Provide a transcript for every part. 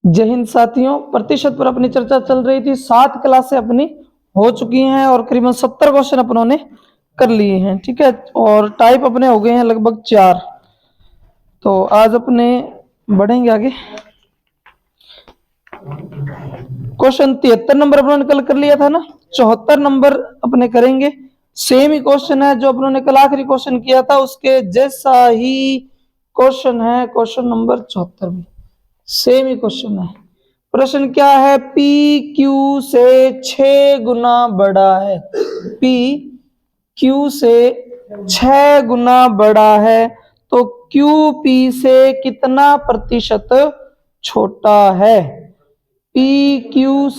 जय हिंद साथियों, प्रतिशत पर अपनी चर्चा चल रही थी। 7 क्लासें अपनी हो चुकी हैं और करीबन 70 क्वेश्चन अपनों ने कर लिए हैं। ठीक है, और टाइप अपने हो गए हैं लगभग 4। तो आज अपने बढ़ेंगे आगे। क्वेश्चन 73 नंबर अपनों ने कल कर लिया था ना, 74 नंबर अपने करेंगे। सेम ही क्वेश्चन है जो अपनों ने कल आखिरी क्वेश्चन किया था, उसके जैसा ही क्वेश्चन है। क्वेश्चन नंबर 74 में सेम ही क्वेश्चन है। प्रश्न क्या है? P Q से 6 गुना बड़ा है। P Q से 6 गुना बड़ा है तो Q P से कितना प्रतिशत छोटा है? P Q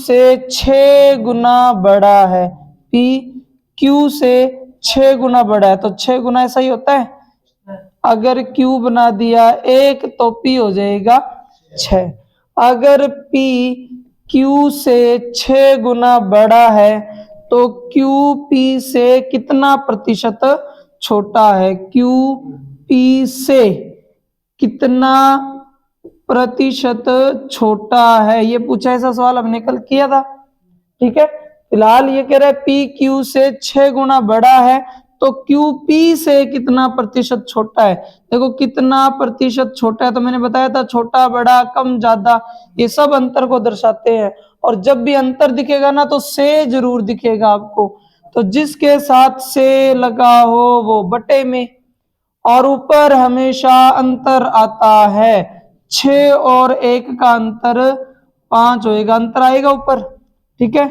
से 6 गुना बड़ा है। P Q से 6 गुना बड़ा है तो 6 गुना ऐसा ही होता है। अगर Q बना दिया 1 तो P हो जाएगा 6। अगर P Q से 6 गुना बड़ा है तो Q P से कितना प्रतिशत छोटा है? Q P से कितना प्रतिशत छोटा है, ये पूछा। ऐसा सवाल हमने कल किया था। ठीक है, फिलहाल ये कह रहा है P Q से 6 गुना बड़ा है तो Q P से कितना प्रतिशत छोटा है। देखो कितना प्रतिशत छोटा है तो मैंने बताया था छोटा बड़ा कम ज्यादा ये सब अंतर को दर्शाते हैं। और जब भी अंतर दिखेगा ना तो से जरूर दिखेगा आपको। तो जिसके साथ से लगा हो वो बटे में, और ऊपर हमेशा अंतर आता है। 6 और 1 का अंतर 5 होएगा, अंतर आएगा ऊपर। ठीक है,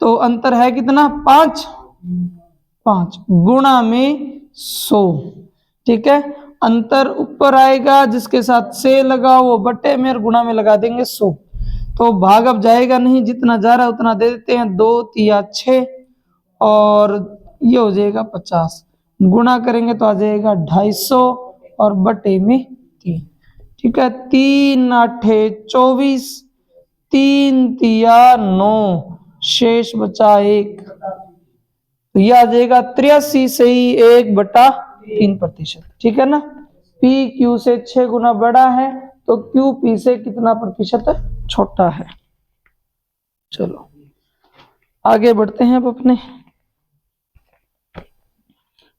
तो अंतर है कितना? 5 गुणा में 100। ठीक है, अंतर ऊपर आएगा, जिसके साथ से लगा वो बटे में और गुणा में लगा देंगे 100। तो भाग अब जाएगा नहीं, जितना जा रहा है उतना दे देते हैं। 2 तिया 6 और ये हो जाएगा 50। गुणा करेंगे तो आ जाएगा 250 और बटे में 3। ठीक है, 3 आठे 24, 3 तिया 9, शेष बचा 1। तो यह आ जाएगा 83 से ही 1/3%। ठीक है ना, P Q से 6 गुना बड़ा है तो Q P से कितना प्रतिशत छोटा है। चलो आगे बढ़ते हैं अब अपने।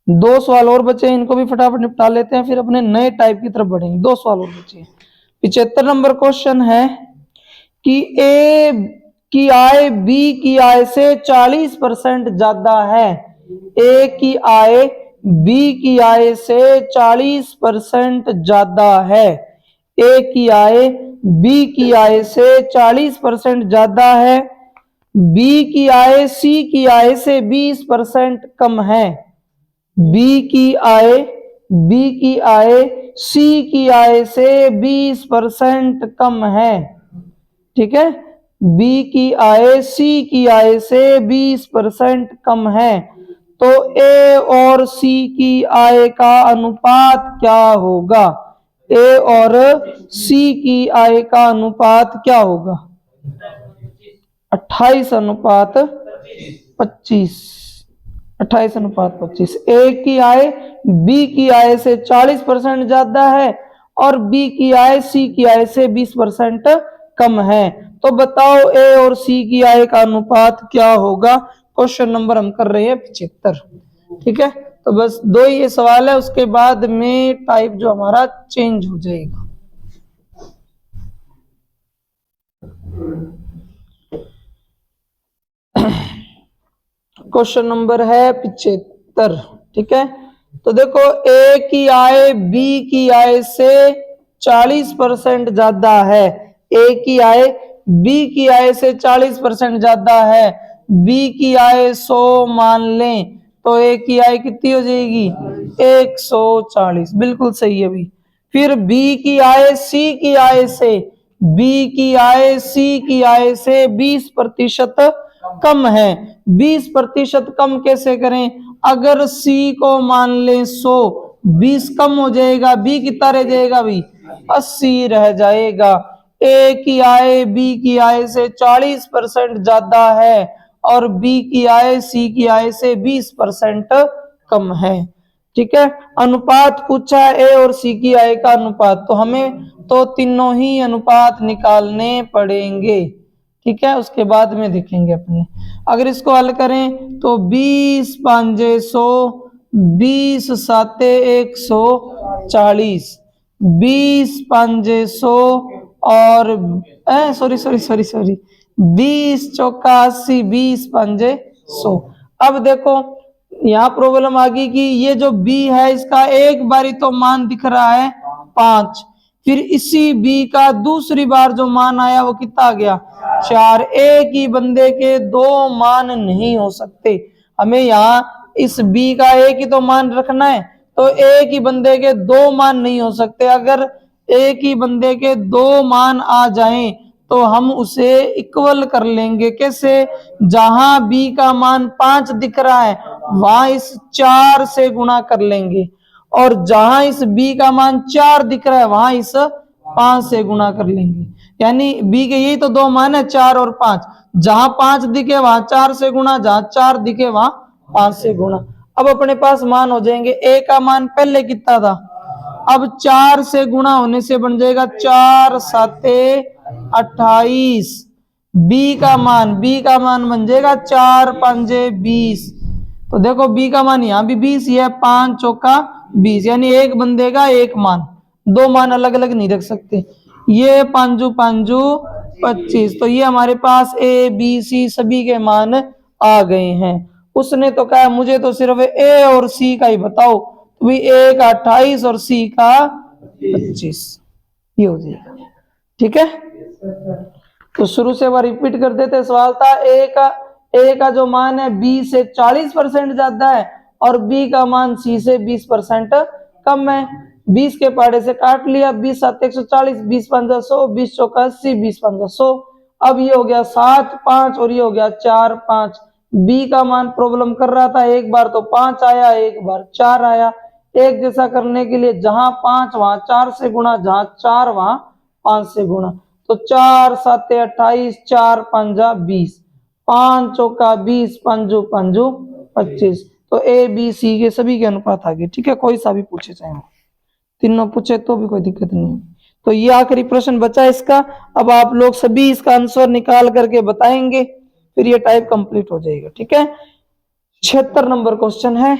2 सवाल और बचे हैं, इनको भी फटाफट निपटा लेते हैं, फिर अपने नए टाइप की तरफ बढ़ेंगे। 2 सवाल और बचे हैं। 75 नंबर क्वेश्चन है कि A की आय B की आय से 40% ज्यादा है। A की आय B की आय से 40% ज्यादा है। A की आय B की आय से 40% ज्यादा है। B की आय C की आय से 20% कम है। B की आय C की आय से 20% कम है। ठीक है, B की आय C की आय से 20% कम है तो A और C की आय का अनुपात क्या होगा? A और C की आय का अनुपात क्या होगा? 28:25। 28:25। A की आय B की आय से 40% ज्यादा है और B की आय C की आय से 20% कम है। तो बताओ A और C की आय का अनुपात क्या होगा? क्वेश्चन नंबर हम कर रहे हैं 75। ठीक है, तो बस 2 ही ये सवाल है, उसके बाद में टाइप जो हमारा चेंज हो जाएगा। क्वेश्चन नंबर है 75। ठीक है, तो देखो A की आय B की आय से 40% ज्यादा है। A की आय B की आय से 40% ज्यादा है। B की आय 100 मान लें तो A की आय कितनी हो जाएगी? 140। बिल्कुल सही है भी। फिर B की आय C की आय से 20% कम है। 20% कम कैसे करें? अगर C को मान लें 100, 20 कम हो जाएगा, B कितना रह जाएगा? भी 80 रह जाएगा। A की आय B की आय से 40% ज्यादा है और B की आय C की आय से 20% कम है। ठीक है। अनुपात पूछा है ए और सी की आय का अनुपात, तो हमें तो तीनों ही अनुपात निकालने पड़ेंगे, ठीक है। उसके बाद में देखेंगे अपने। अगर इसको हल करें तो 20 5 100, 20 7 140, 20 5 100 और सॉरी 20 चौका 80, 20 5 100। अब देखो यहाँ प्रॉब्लम आ गई कि ये जो b है इसका एक बारी तो मान दिख रहा है 5, फिर इसी b का दूसरी बार जो मान आया वो कितना आ गया 4। एक ही बंदे के दो मान नहीं हो सकते, हमें यहाँ इस b का एक ही तो मान रखना है, तो एक ही बंदे के दो मान नहीं हो सकते। अगर एक ही बंदे के दो मान आ जाएं तो हम उसे इक्वल कर लेंगे। कैसे? जहां b का मान 5 दिख रहा है वहां इस 4 से गुणा कर लेंगे, और जहां इस b का मान 4 दिख रहा है वहां इस 5 से गुणा कर लेंगे। यानी b के यही तो दो मान है 4 और 5, जहां 5 दिखे वहां 4 से गुणा, जहां 4 दिखे वहां 5 से गुणा। अब अपने पास मान हो जाएंगे, a का मान पहले कितना था, अब 4 से गुणा होने से बन जाएगा 4 7 28। b का मान बन जाएगा 4 5 20। तो देखो b का मान यहाँ भी 20 ही है, 5 चौका 20, यानी एक बंदे का एक मान, दो मान अलग अलग नहीं रख सकते। ये 5 5 25, तो ये हमारे पास a b c सभी के मान आ गए हैं। उसने तो कहा मुझे तो सिर्फ a और c का ही बताओ, तो भाई a का 28 और c का 25, ये हो जाएगा, ठीक है। तो शुरू से बार रिपीट कर देते। सवाल था a का जो मान है b से 40% ज्यादा है और b का मान c से 20% कम है। 20 के पहाड़े से काट लिया, 20 7 140, 20 5 100, 20 चौका 80, 20 5 100। अब ये हो गया 7 5 और ये हो गया 4 5। b का मान प्रॉब्लम कर रहा था, एक बार तो 5 आया एक बार 4 आया। एक जैसा करने के लिए जहां 5 वहां 4 से गुणा, जहां 4 वहां 5 से गुणा, तो 4 7 28, 4 5 20, 5 चौका 20, 5 5 25। तो ए बी सी के सभी के अनुपात आ गए, ठीक है। कोई सा भी पूछे चाहे वो, तीनों पूछे तो भी कोई दिक्कत नहीं है। तो ये आखिरी प्रश्न बचा इसका। अब आप लोग सभी इसका आंसर निकाल करके बताएंगे, फिर ये टाइप कंप्लीट हो जाएगा, ठीक है। 76 नंबर क्वेश्चन है,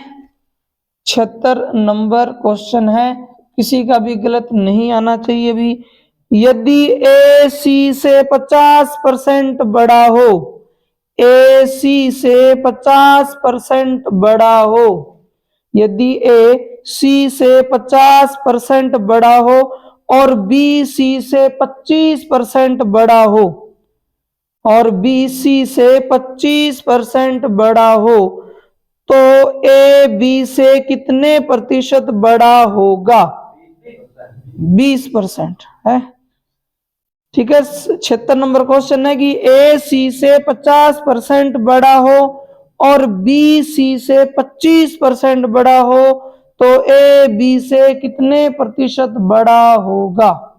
76 नंबर क्वेश्चन है, किसी का भी गलत नहीं आना चाहिए भी। यदि ए सी से 50% बड़ा हो, ए सी से 50% बड़ा हो, यदि ए सी से 50% बड़ा हो और बी सी से 25% बड़ा हो, और बी सी से 25% बड़ा हो, तो ए बी से कितने प्रतिशत बड़ा होगा? 20% है, ठीक है। 76 नंबर क्वेश्चन है कि ए सी से 50% बड़ा हो और बी सी से 25% बड़ा हो, तो ए बी से कितने प्रतिशत बड़ा होगा?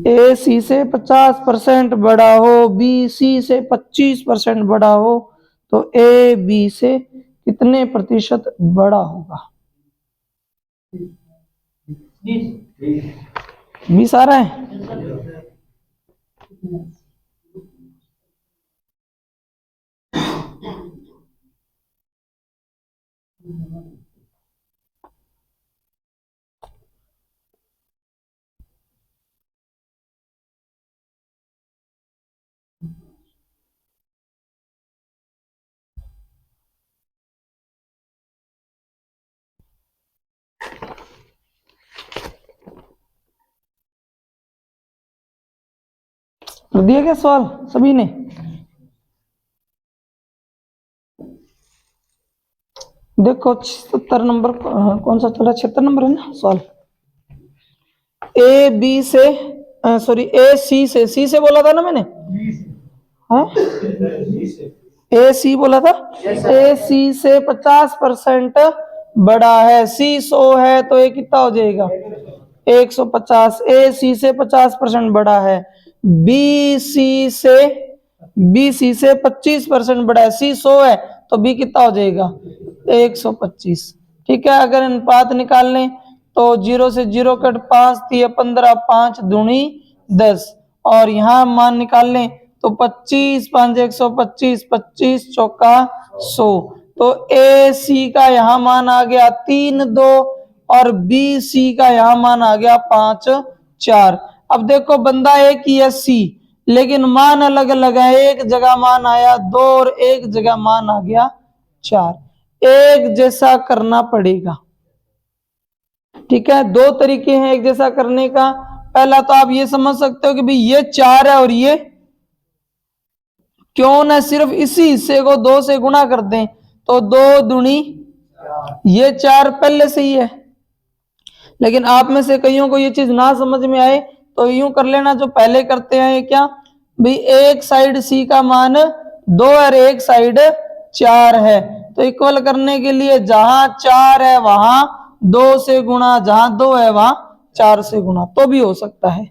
ए सी से 50% बड़ा हो, बी सी से 25% बड़ा हो, तो ए बी से कितने प्रतिशत बड़ा होगा? 20 आ रहा है। कर दिया क्या सवाल सभी ने? देखो 76 नंबर कौन सा चला, 76 नंबर है ना सवाल। ए बी से सॉरी ए सी से बोला था ना मैंने, हाँ ए सी बोला था। ए सी से 50% बड़ा है, सी 100 है तो ये कितना हो जाएगा 150। ए सी से 50% बड़ा है, बी सी से 25% बड़ा है, सी 100 है तो बी कितना हो जाएगा 125। ठीक है, अगर अनुपात निकाल लें तो 0 से 0 कट 5 3 15 5 दूनी 10 और यहाँ मान निकाल लें तो 25 5 125 25 चौका 100। तो ए सी का यहाँ मान आ गया 3 2 और बी सी का यहाँ मान आ गया 5 4। अब देखो बंदा एक ही है सी, लेकिन मान अलग अलग है। एक जगह मान आया 2 और एक जगह मान आ गया 4। एक जैसा करना पड़ेगा। ठीक है, दो तरीके हैं एक जैसा करने का। पहला तो आप ये समझ सकते हो कि भाई ये 4 है और ये क्यों ना सिर्फ इसी हिस्से को 2 से गुणा कर दें तो 2 दूनी ये 4 पहले से ही है। लेकिन आप में से कईयों को ये चीज ना समझ में आए तो यूं कर लेना जो पहले करते हैं। क्या भाई, एक साइड सी का मान 2 और एक साइड 4 है, तो इक्वल करने के लिए जहां 4 है वहां 2 से गुणा, जहां 2 है वहां 4 से गुणा, तो भी हो सकता है।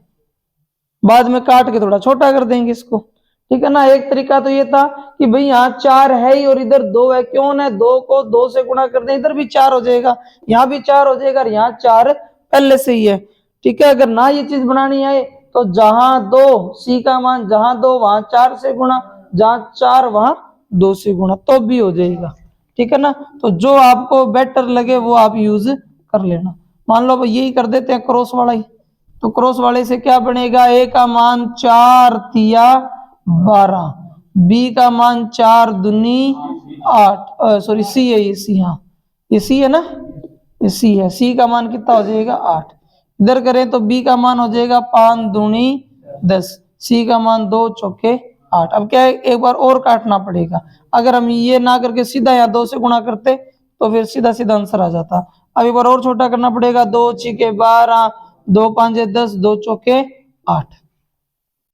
बाद में काट के थोड़ा छोटा कर देंगे इसको। ठीक है ना। एक तरीका तो ये था कि भाई यहाँ 4 है ही और इधर 2 है, क्यों ना 2 को 2 से गुणा कर दें, इधर भी 4 हो जाएगा, यहाँ भी 4 हो जाएगा और यहाँ 4 पहले से ही है। ठीक है, अगर ना ये चीज बनानी है तो जहां 2 सी का मान जहां 2 वहां 4 से गुणा, जहां 4 वहां 2 से गुणा, तो भी हो जाएगा। ठीक है ना। तो जो आपको बेटर लगे वो आप यूज कर लेना। मान लो यही कर देते हैं क्रॉस वाला ही, तो क्रॉस वाले से क्या बनेगा, ए का मान 4 तिया 12, बी का मान 4 दूनी 8, सॉरी सी है ये, सी, हाँ ये सी है ना, ये सी है। सी का मान कितना हो जाएगा 8। इधर करें तो बी का मान हो जाएगा 5 दूनी 10, सी का मान 2 चौके 8। अब क्या है, एक बार और काटना पड़ेगा। अगर हम ये ना करके सीधा यहाँ 2 से गुणा करते तो फिर सीधा सीधा आंसर आ जाता। अब एक बार और छोटा करना पड़ेगा, 2 छीके 12, 2 5 10, 2 चौके 8।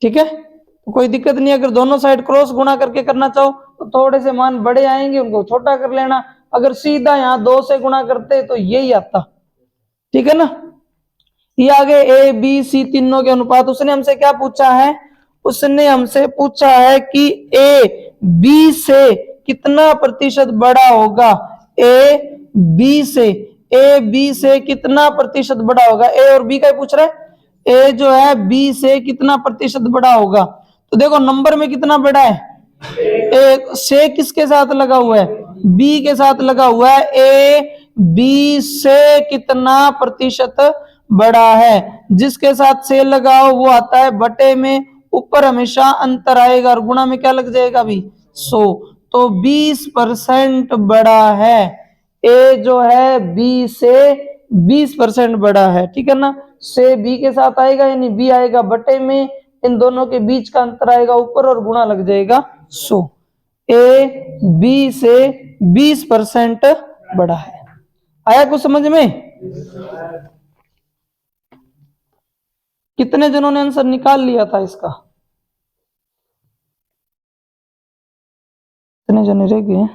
ठीक है, तो कोई दिक्कत नहीं। अगर दोनों साइड क्रॉस गुणा करके करना चाहो तो थोड़े से मान बड़े आएंगे, उनको छोटा कर लेना। अगर सीधा यहाँ 2 से गुणा करते तो यही आता। ठीक है ना। ये आगे ए बी सी तीनों के अनुपात। उसने हमसे क्या पूछा है, उसने हमसे पूछा है कि ए बी से कितना प्रतिशत बड़ा होगा। ए बी से कितना प्रतिशत बड़ा होगा, ए और बी का पूछ रहा है। ए जो है बी से कितना प्रतिशत बड़ा होगा, तो देखो नंबर में कितना बड़ा है, ए से किसके साथ लगा हुआ है, बी के साथ लगा हुआ है। ए बी से कितना प्रतिशत बड़ा है, जिसके साथ से लगाओ वो आता है बटे में, ऊपर हमेशा अंतर आएगा और गुणा में क्या लग जाएगा भी 100, तो 20% बड़ा है। ए जो है बी से 20% बड़ा है। ठीक है ना। से बी के साथ आएगा यानी बी आएगा बटे में, इन दोनों के बीच का अंतर आएगा ऊपर और गुणा लग जाएगा 100। ए बी से 20% बड़ा है। आया कुछ समझ में? कितने जनों ने आंसर निकाल लिया था इसका? कितने जने रह गए?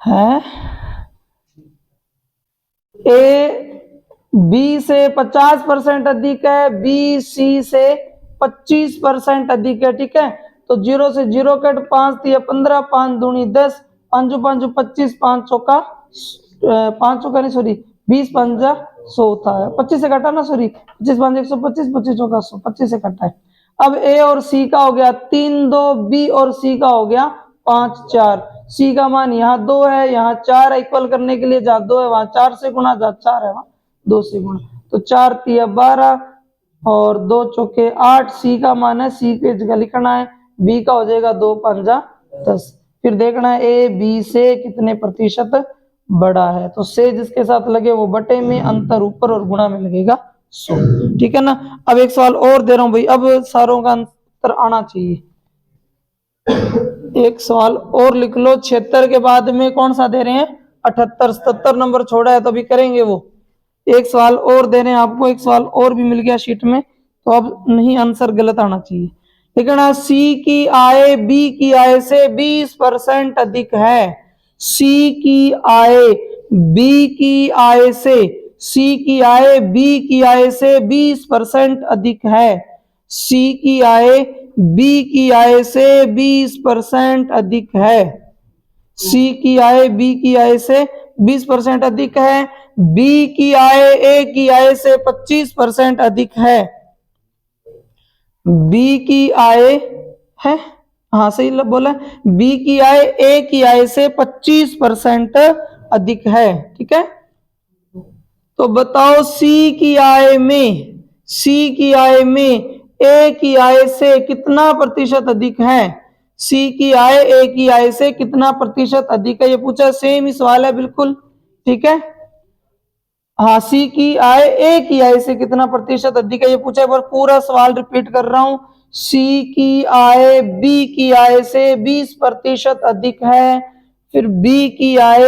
हैं? ए बी से 50% अधिक है, बी सी से 25% अधिक है। ठीक है, तो 0 से 0 कट 5 3 15, 5 दूनी 10, 5 5 25, 5 चौका 5 चौका नहीं सॉरी 20 5 100 था, 25 से कटा ना, सॉरी 25 5 125, 25 चौका 100, 25 से कटा है। अब ए और सी का हो गया 3 2, बी और सी का हो गया 5 4। सी का मान यहाँ 2 है, यहाँ 4 है, इक्वल करने के लिए जहाँ 2 है वहां 4 से गुणा, जहाँ 4 है वहां 2 से गुणा, तो 4 तिया 12 और 2 चौके 8। सी का मान है, सी के जगह लिखना है, बी का हो जाएगा 2 5 10। फिर देखना है ए बी से कितने प्रतिशत बड़ा है, तो से जिसके साथ लगे वो बटे में, अंतर ऊपर और गुणा में लगेगा 100। ठीक है ना। अब एक सवाल और दे रहा हूं भाई, अब सारों का अंतर आना चाहिए। एक सवाल और लिख लो, 76 के बाद में कौन सा दे रहे हैं, 78 77 नंबर छोड़ा है तो अभी करेंगे वो। एक सवाल और दे रहे हैं आपको, एक सवाल और भी मिल गया शीट में, तो अब नहीं आंसर गलत आना चाहिए। लेकिन सी की आय बी की आय से 20% अधिक है। सी की आय बी की आय से, सी की आय बी की आय से 20% अधिक है। सी की आय बी की आय से 20% अधिक है, सी की आय बी की आय से 20% अधिक है, बी की आय ए की आय से 25% अधिक है, बी की आय है, हाँ सही बोला, बी की आय ए की आय से 25% अधिक है। ठीक है, तो बताओ सी की आय में ए की आय से कितना प्रतिशत अधिक है, सी की आय ए की आय से कितना प्रतिशत अधिक है, ये पूछा, सेम ही सवाल है बिल्कुल। ठीक है, हाँ, सी की आय ए की आय से कितना प्रतिशत अधिक है ये पूछा, एक बार पूरा सवाल रिपीट कर रहा हूं, सी की आय बी की आय से 20% अधिक है, फिर बी की आय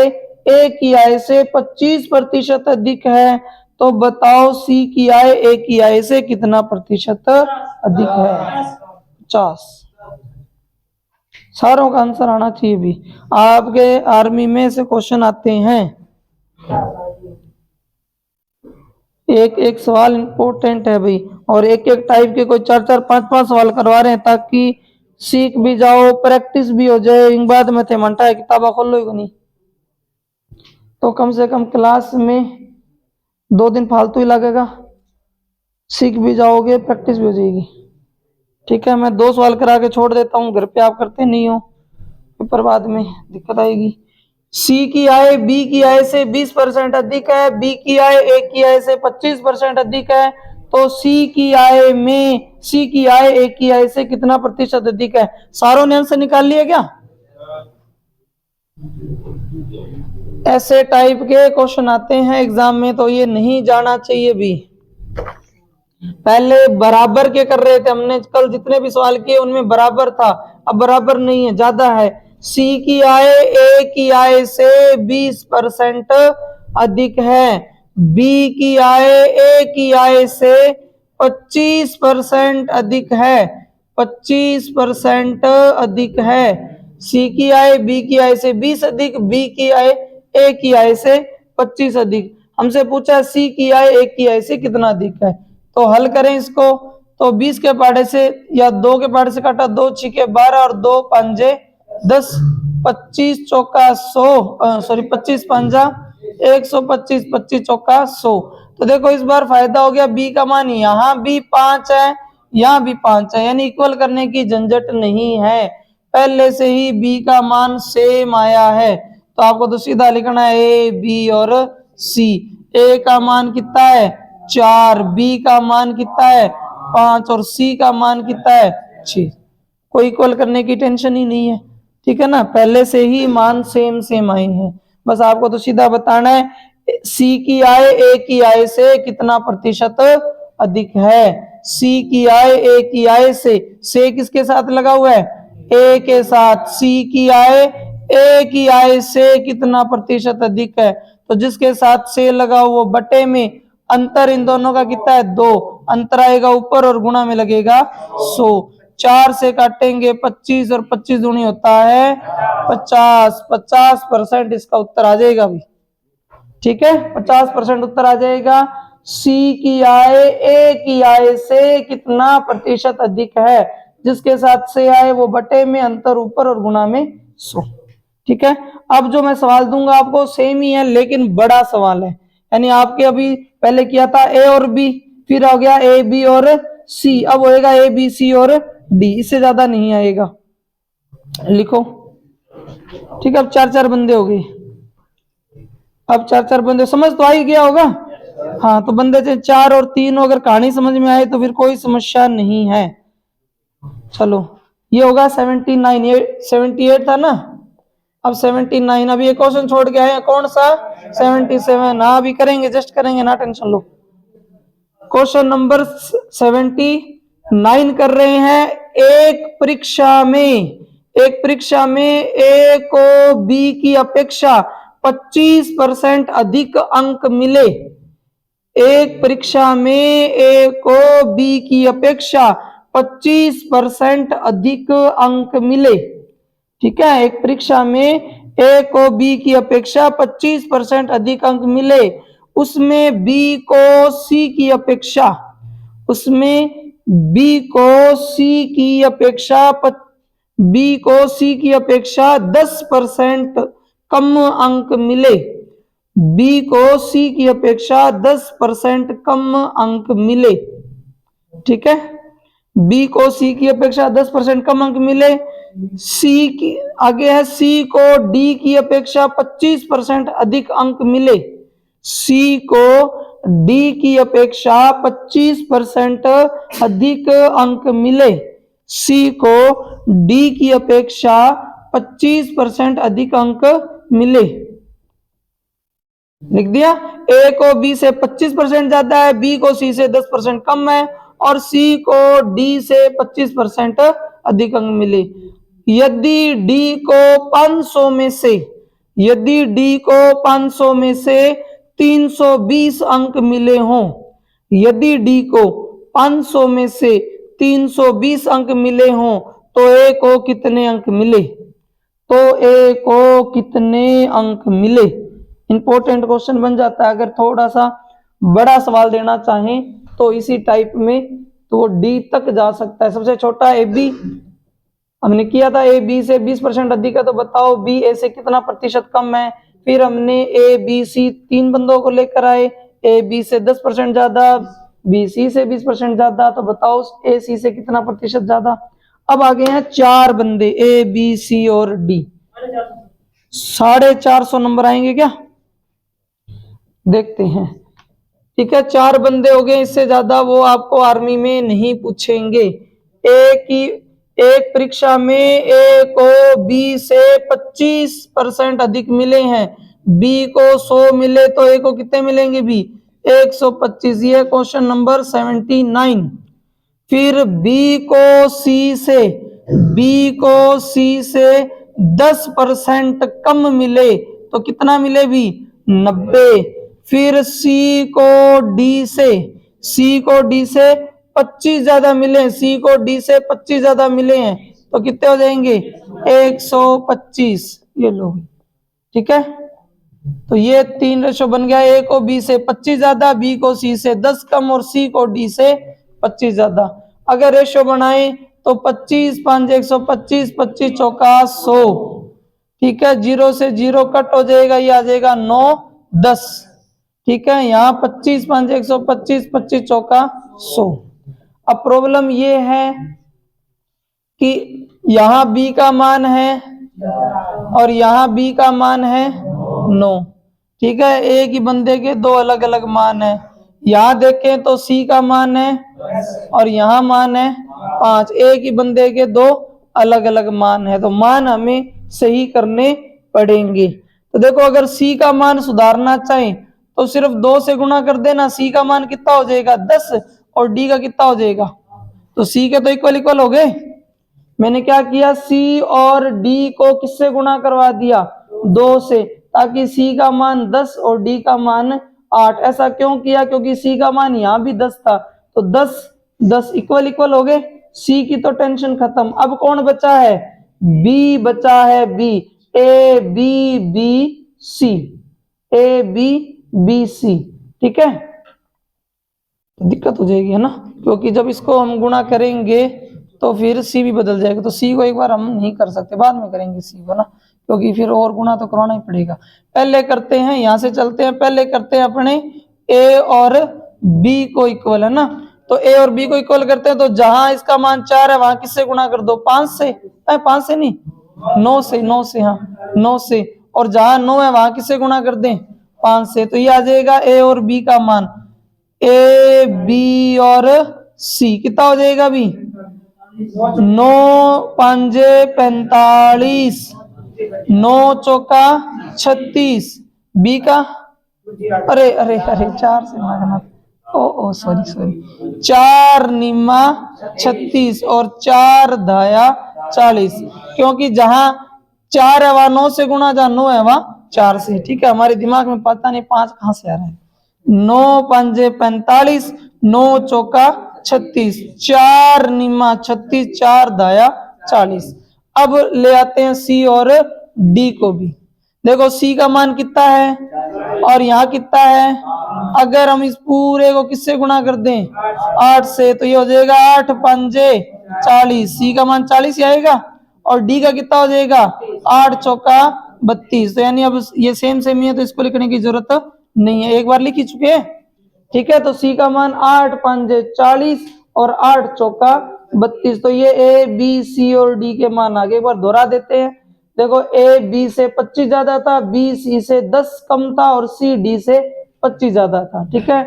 ए की आय से 25% अधिक है, तो बताओ सी की आय ए की आय से कितना प्रतिशत अधिक है? 50। सारों का आंसर आना चाहिए भी, आपके आर्मी में से क्वेश्चन आते हैं, एक एक सवाल इंपॉर्टेंट है भाई, और एक एक टाइप के कोई 4-4 5-5 सवाल करवा रहे हैं ताकि सीख भी जाओ, प्रैक्टिस भी हो जाए। इन बाद में थे मंटा है किताबा खोलो ही नहीं, तो कम से कम क्लास में 2 दिन फालतू ही लगेगा, सीख भी जाओगे, प्रैक्टिस भी हो जाएगी। ठीक है, मैं 2 सवाल करा के छोड़ देता हूँ, घर पे आप करते नहीं हो, पेपर बाद में दिक्कत आएगी। सी की आय बी की आय से 20% अधिक है, बी की आय ए की आय से 25% अधिक है, तो सी की आय ए की आय से कितना प्रतिशत अधिक है? सारों ने आंसर निकाल लिया क्या? ऐसे टाइप के क्वेश्चन आते हैं एग्जाम में, तो ये नहीं जाना चाहिए भी। पहले बराबर के कर रहे थे हमने, कल जितने भी सवाल किए उनमें बराबर था, अब बराबर नहीं है, ज्यादा है। सी की आय ए की आय से 20% अधिक है, बी की आय ए की आय से 25% अधिक है, 25% अधिक है। सी की आय बी की आय से 20 अधिक, बी की आय ए की आय से 25 अधिक। हमसे पूछा सी की आय ए की आय से कितना अधिक है, तो हल करें इसको, तो 20 के पाड़े से या 2 के पाड़े से काटा, 2 छिके 12 और 2 पंजे 10, 25 चौका 100, सॉरी 25 पंजा 125, 25 चौका 100। तो देखो इस बार फायदा हो गया, बी का मान यहाँ भी 5 है, यहाँ भी 5 है, यानी इक्वल करने की झंझट नहीं है, पहले से ही बी का मान सेम आया है, तो आपको तो सीधा लिखना है ए बी और सी। ए का मान कितना है 4, बी का मान कितना है 5 और सी का मान कितना है 6, कोई इक्वल करने की टेंशन ही नहीं है। ठीक है ना, पहले से ही मान सेम सेम आए हैं, बस आपको तो सीधा बताना है सी की आय ए की आय से कितना प्रतिशत अधिक है। सी की आय ए की आय से किसके साथ लगा हुआ है? ए के साथ। सी की आय ए की आय से कितना प्रतिशत अधिक है, तो जिसके साथ से लगा वो बटे में अंतर इन दोनों का कितना है 2, अंतर आएगा ऊपर और गुणा में लगेगा 100, 4 से काटेंगे 25 और 25 दूनी होता है 50, 50% इसका उत्तर आ जाएगा भी। ठीक है, 50% उत्तर आ जाएगा। सी की आय ए की आय से कितना प्रतिशत अधिक है, जिसके साथ से आए वो बटे में अंतर ऊपर और गुणा में 100। ठीक है, अब जो मैं सवाल दूंगा आपको सेम ही है लेकिन बड़ा सवाल है, यानी आपके अभी पहले किया था ए और बी, फिर हो गया ए बी और सी, अब होएगा ए बी सी और डी, इससे ज्यादा नहीं आएगा। लिखो, ठीक है, अब 4-4 बंदे हो गए, अब 4-4 बंदे, समझ तो आ ही गया होगा। हाँ, तो बंदे से 4 और 3 अगर कहानी समझ में आए तो फिर कोई समस्या नहीं है। चलो, ये होगा 79, ये 78 था ना, अब 79, अभी ये क्वेश्चन छोड़ के आए कौन सा 77, हाँ अभी करेंगे, जस्ट करेंगे ना, टेंशन लो। क्वेश्चन नंबर 79 कर रहे हैं। एक परीक्षा में ए को बी की अपेक्षा 25% अधिक अंक मिले, एक परीक्षा में ए को बी की अपेक्षा 25% अधिक अंक मिले। ठीक है, एक परीक्षा में ए को बी की अपेक्षा 25% अधिक अंक मिले, उसमें बी को सी की अपेक्षा, उसमें बी को सी की अपेक्षा 10% कम अंक मिले, बी को सी की अपेक्षा 10% कम अंक मिले, ठीक है। बी को सी की अपेक्षा 10% कम अंक मिले, सी की आगे है सी को डी की अपेक्षा 25% अधिक अंक मिले, सी को डी की अपेक्षा 25% अधिक अंक मिले, सी को डी की अपेक्षा 25% अधिक अंक मिले। लिख दिया। ए को बी से 25% ज्यादा है, बी को सी से 10% कम है और सी को डी से 25% अधिक अंक मिले। यदि डी को 500 में से 320 अंक मिले हों, यदि डी को 500 में से 320 अंक मिले हों तो ए को कितने अंक मिले, इंपॉर्टेंट क्वेश्चन बन जाता है। अगर थोड़ा सा बड़ा सवाल देना चाहें तो इसी टाइप में तो वो डी तक जा सकता है। सबसे छोटा ए बी हमने किया था, ए बी से 20% अधिक है तो बताओ बी ए से कितना प्रतिशत कम है। फिर हमने ए बी सी 3 बंदों को लेकर आए, ए बी से 10% ज्यादा, बी सी से 20% ज्यादा, तो बताओ ए सी से कितना प्रतिशत ज्यादा। अब आगे हैं 4 बंदे ए बी सी और डी, 450 नंबर आएंगे क्या, देखते हैं। ठीक है, 4 बंदे हो गए, इससे ज्यादा वो आपको आर्मी में नहीं पूछेंगे। एक परीक्षा में ए को बी से 25% अधिक मिले हैं, बी को 100 मिले तो ए को कितने मिलेंगे भी 125। ये क्वेश्चन नंबर 79। फिर बी को सी से 10% कम मिले तो कितना मिले भी 90। फिर सी को डी से 25 ज्यादा मिले, सी को डी से 25 ज्यादा मिले हैं तो कितने हो जाएंगे 125। ये लो, ठीक है। तो ये 3 रेशो बन गया, ए को बी से 25 ज्यादा, बी को सी से 10 कम और सी को डी से 25 ज्यादा। अगर रेशो बनाए तो 25 5 125, 25 चौका 100, ठीक है। 0 से 0 कट हो जाएगा, ये आ जाएगा 9 10, ठीक है। यहाँ 25 5 125, 25 चौका 100। अब प्रॉब्लम ये है कि यहाँ बी का मान है और यहाँ बी का मान है 9, ठीक है। एक ही बंदे के 2 अलग अलग मान है। यहाँ देखें तो सी का मान है और यहाँ मान है 5, एक ही बंदे के 2 अलग अलग मान है, तो मान हमें सही करने पड़ेंगे। तो देखो, अगर सी का मान सुधारना चाहें तो सिर्फ 2 से गुणा कर देना, सी का मान कितना हो जाएगा 10 और डी का कितना हो जाएगा, तो सी के तो इक्वल हो गए। मैंने क्या किया, सी और डी को किससे गुणा करवा दिया 2 से, ताकि सी का मान 10 और डी का मान 8। ऐसा क्यों किया, क्योंकि सी का मान यहाँ भी 10 था तो 10 इक्वल हो गए, सी की तो टेंशन खत्म। अब कौन बचा है, बी बचा है, B A B B C, ठीक है। तो दिक्कत हो जाएगी, है ना, क्योंकि जब इसको हम गुणा करेंगे तो फिर सी भी बदल जाएगा। तो सी को एक बार हम नहीं कर सकते, बाद में करेंगे सी को ना, क्योंकि फिर और गुणा तो करवाना ही पड़ेगा। पहले करते हैं, यहाँ से चलते हैं, पहले करते हैं अपने ए और बी को इक्वल, है ना। तो ए और बी को इक्वल करते हैं, तो जहां इसका मान 4 है वहां किससे गुणा कर दो 5 से, 5 से नहीं 9 से, हाँ 9 से, और जहां 9 है वहां किससे गुणा कर दें 5 से। तो ये आ जाएगा ए और बी का मान, ए बी और सी कितना हो जाएगा भी 9 5 45, 9 चौका 36, बी का अरे 4 से मारना, ओ सॉरी 4 निमा 36 और 4 धाया 40, क्योंकि जहां 4 है वहां 9 से गुणा, जहां 9 है वहां 4 से, ठीक है। हमारे दिमाग में पता नहीं 5 कहां से आ रहा है। 9 5 45, 9 चौका 36, 4 निमा 36, 4 धाया 40। अब ले आते हैं सी और डी को भी। देखो सी का मान कितना है और यहाँ कितना है अगर हम इस पूरे को किससे गुणा कर दें 8 से, तो ये हो जाएगा 8 पंजे 40, सी का मान 40 ही आएगा और डी का कितना हो जाएगा 8 चौका 32। तो यानी अब ये सेम सेम ही है तो इसको लिखने की जरूरत नहीं है, एक बार लिख ही चुके हैं। ठीक है, तो सी का मान 8 पंजे 40 और 8 चौका 32। तो ये ए बी सी और डी के मान आगे एक बार दोहरा देते हैं। देखो ए बी से 25 ज्यादा था, बी सी से 10 कम था और सी डी से 25 ज्यादा था। ठीक है,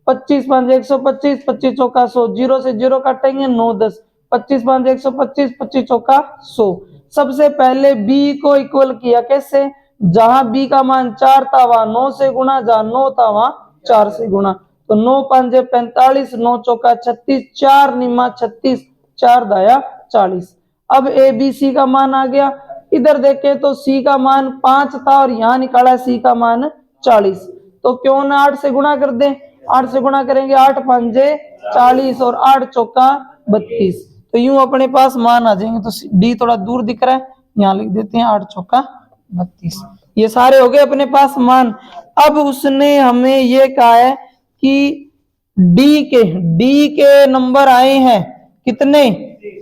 25 5 125, 25 चौका 100, 0 से 0 काटेंगे 9 10, 25 5 125, 25 चौका 100। सबसे पहले बी को इक्वल किया कैसे, जहां बी का मान 4 था वहां 9 से गुणा, जहां 9 था वहां 4 से गुणा। तो 9 5 45, 9 चौका 36, 4 निमा 36, 4 दाया 40। अब ए बी सी का मान आ गया, इधर देखें तो सी का मान 5 था और यहां निकाला सी का मान 40। तो क्यों ना 8 से गुणा कर दें, 8 से गुणा करेंगे 8 पंजे 40 और 8 चौका 32। तो यूं अपने पास मान आ जाएंगे। तो डी थोड़ा दूर दिख रहा है, यहाँ लिख देते हैं 8 चौका 32। ये सारे हो गए अपने पास मान। अब उसने हमें ये कहा है कि डी के नंबर आए हैं कितने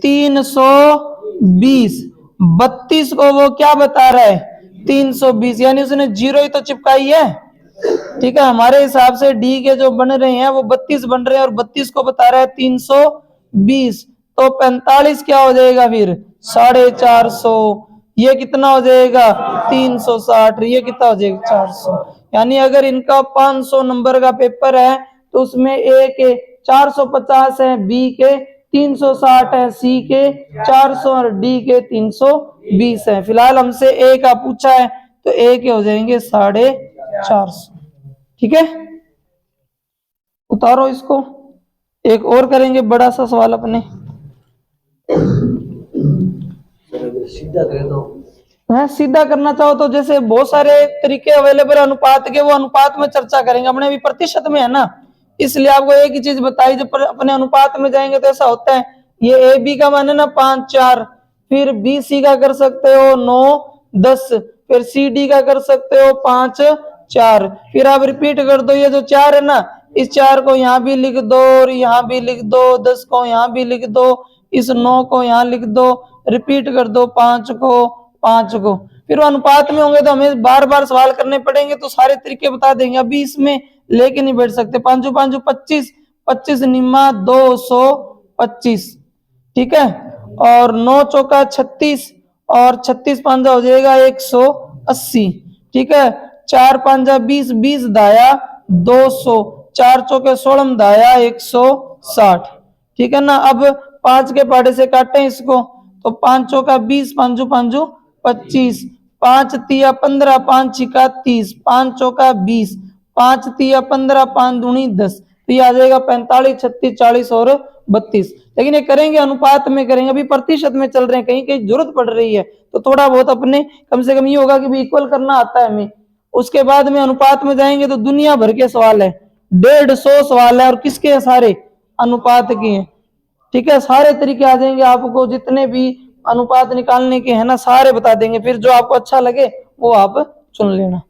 320, 32 को वो क्या बता रहा है 320, यानी उसने 0 ही तो चिपकाई है। ठीक है, हमारे हिसाब से डी के जो बन रहे हैं वो 32 बन रहे हैं और 32 को बता रहा है 320। तो 45 क्या हो जाएगा फिर 450, ये कितना हो जाएगा 360, ये कितना हो जाएगा 400। यानी अगर इनका 500 नंबर का पेपर है तो उसमें ए के 450 है, बी के 360 है, सी के 400 और डी के 320 है। फिलहाल हमसे ए का पूछा है तो ए के हो जाएंगे 450। ठीक है, उतारो इसको, एक और करेंगे बड़ा सा सवाल अपने। सीधा करें तो है, सीधा करना चाहो तो जैसे बहुत सारे तरीके अवेलेबल है अनुपात के, वो अनुपात में चर्चा करेंगे। अपने भी प्रतिशत में है ना, इसलिए आपको एक ही चीज बताई, जब अपने अनुपात में जाएंगे तो ऐसा होता है। ये ए बी का मान है ना 5 4, फिर बी सी का कर सकते हो 9 10, फिर सी डी का कर सकते हो 5 4, फिर आप रिपीट कर दो। ये जो 4 है ना, इस 4 को यहाँ भी लिख दो और यहाँ भी लिख दो, 10 को यहाँ भी लिख दो, इस 9 को यहाँ लिख दो, रिपीट कर दो 5 को। फिर वो अनुपात में होंगे तो हमें बार बार सवाल करने पड़ेंगे, तो सारे तरीके बता देंगे। अभी इसमें लेके नहीं बैठ सकते। 5 5 25, 25 निम्मा 225। ठीक है, और 9 चौका 36 और 36 पांजा हो जाएगा 180। ठीक है, 4 पांजा 20, 20 दाया 200, 4 चौके 16 दाया 160। ठीक है ना, अब 5 के पाड़े से काटें इसको, तो 5 चौका 20, 5 5 25, 5 तिया 15, 5 छिका 30, 5 चौका 20, 5 तिया 15, 5 दूनी 10। तो ये आ जाएगा 45 36 40 और 32। लेकिन ये करेंगे अनुपात में करेंगे, अभी प्रतिशत में चल रहे हैं, कहीं कहीं जरूरत पड़ रही है तो थोड़ा बहुत अपने कम से कम ये होगा कि भी इक्वल करना आता है हमें। उसके बाद में अनुपात में जाएंगे तो दुनिया भर के सवाल है, 150 सवाल है और किसके सारे अनुपात के हैं। ठीक है, सारे तरीके आ जाएंगे आपको, जितने भी अनुपात निकालने के हैं ना सारे बता देंगे। फिर जो आपको अच्छा लगे वो आप चुन लेना।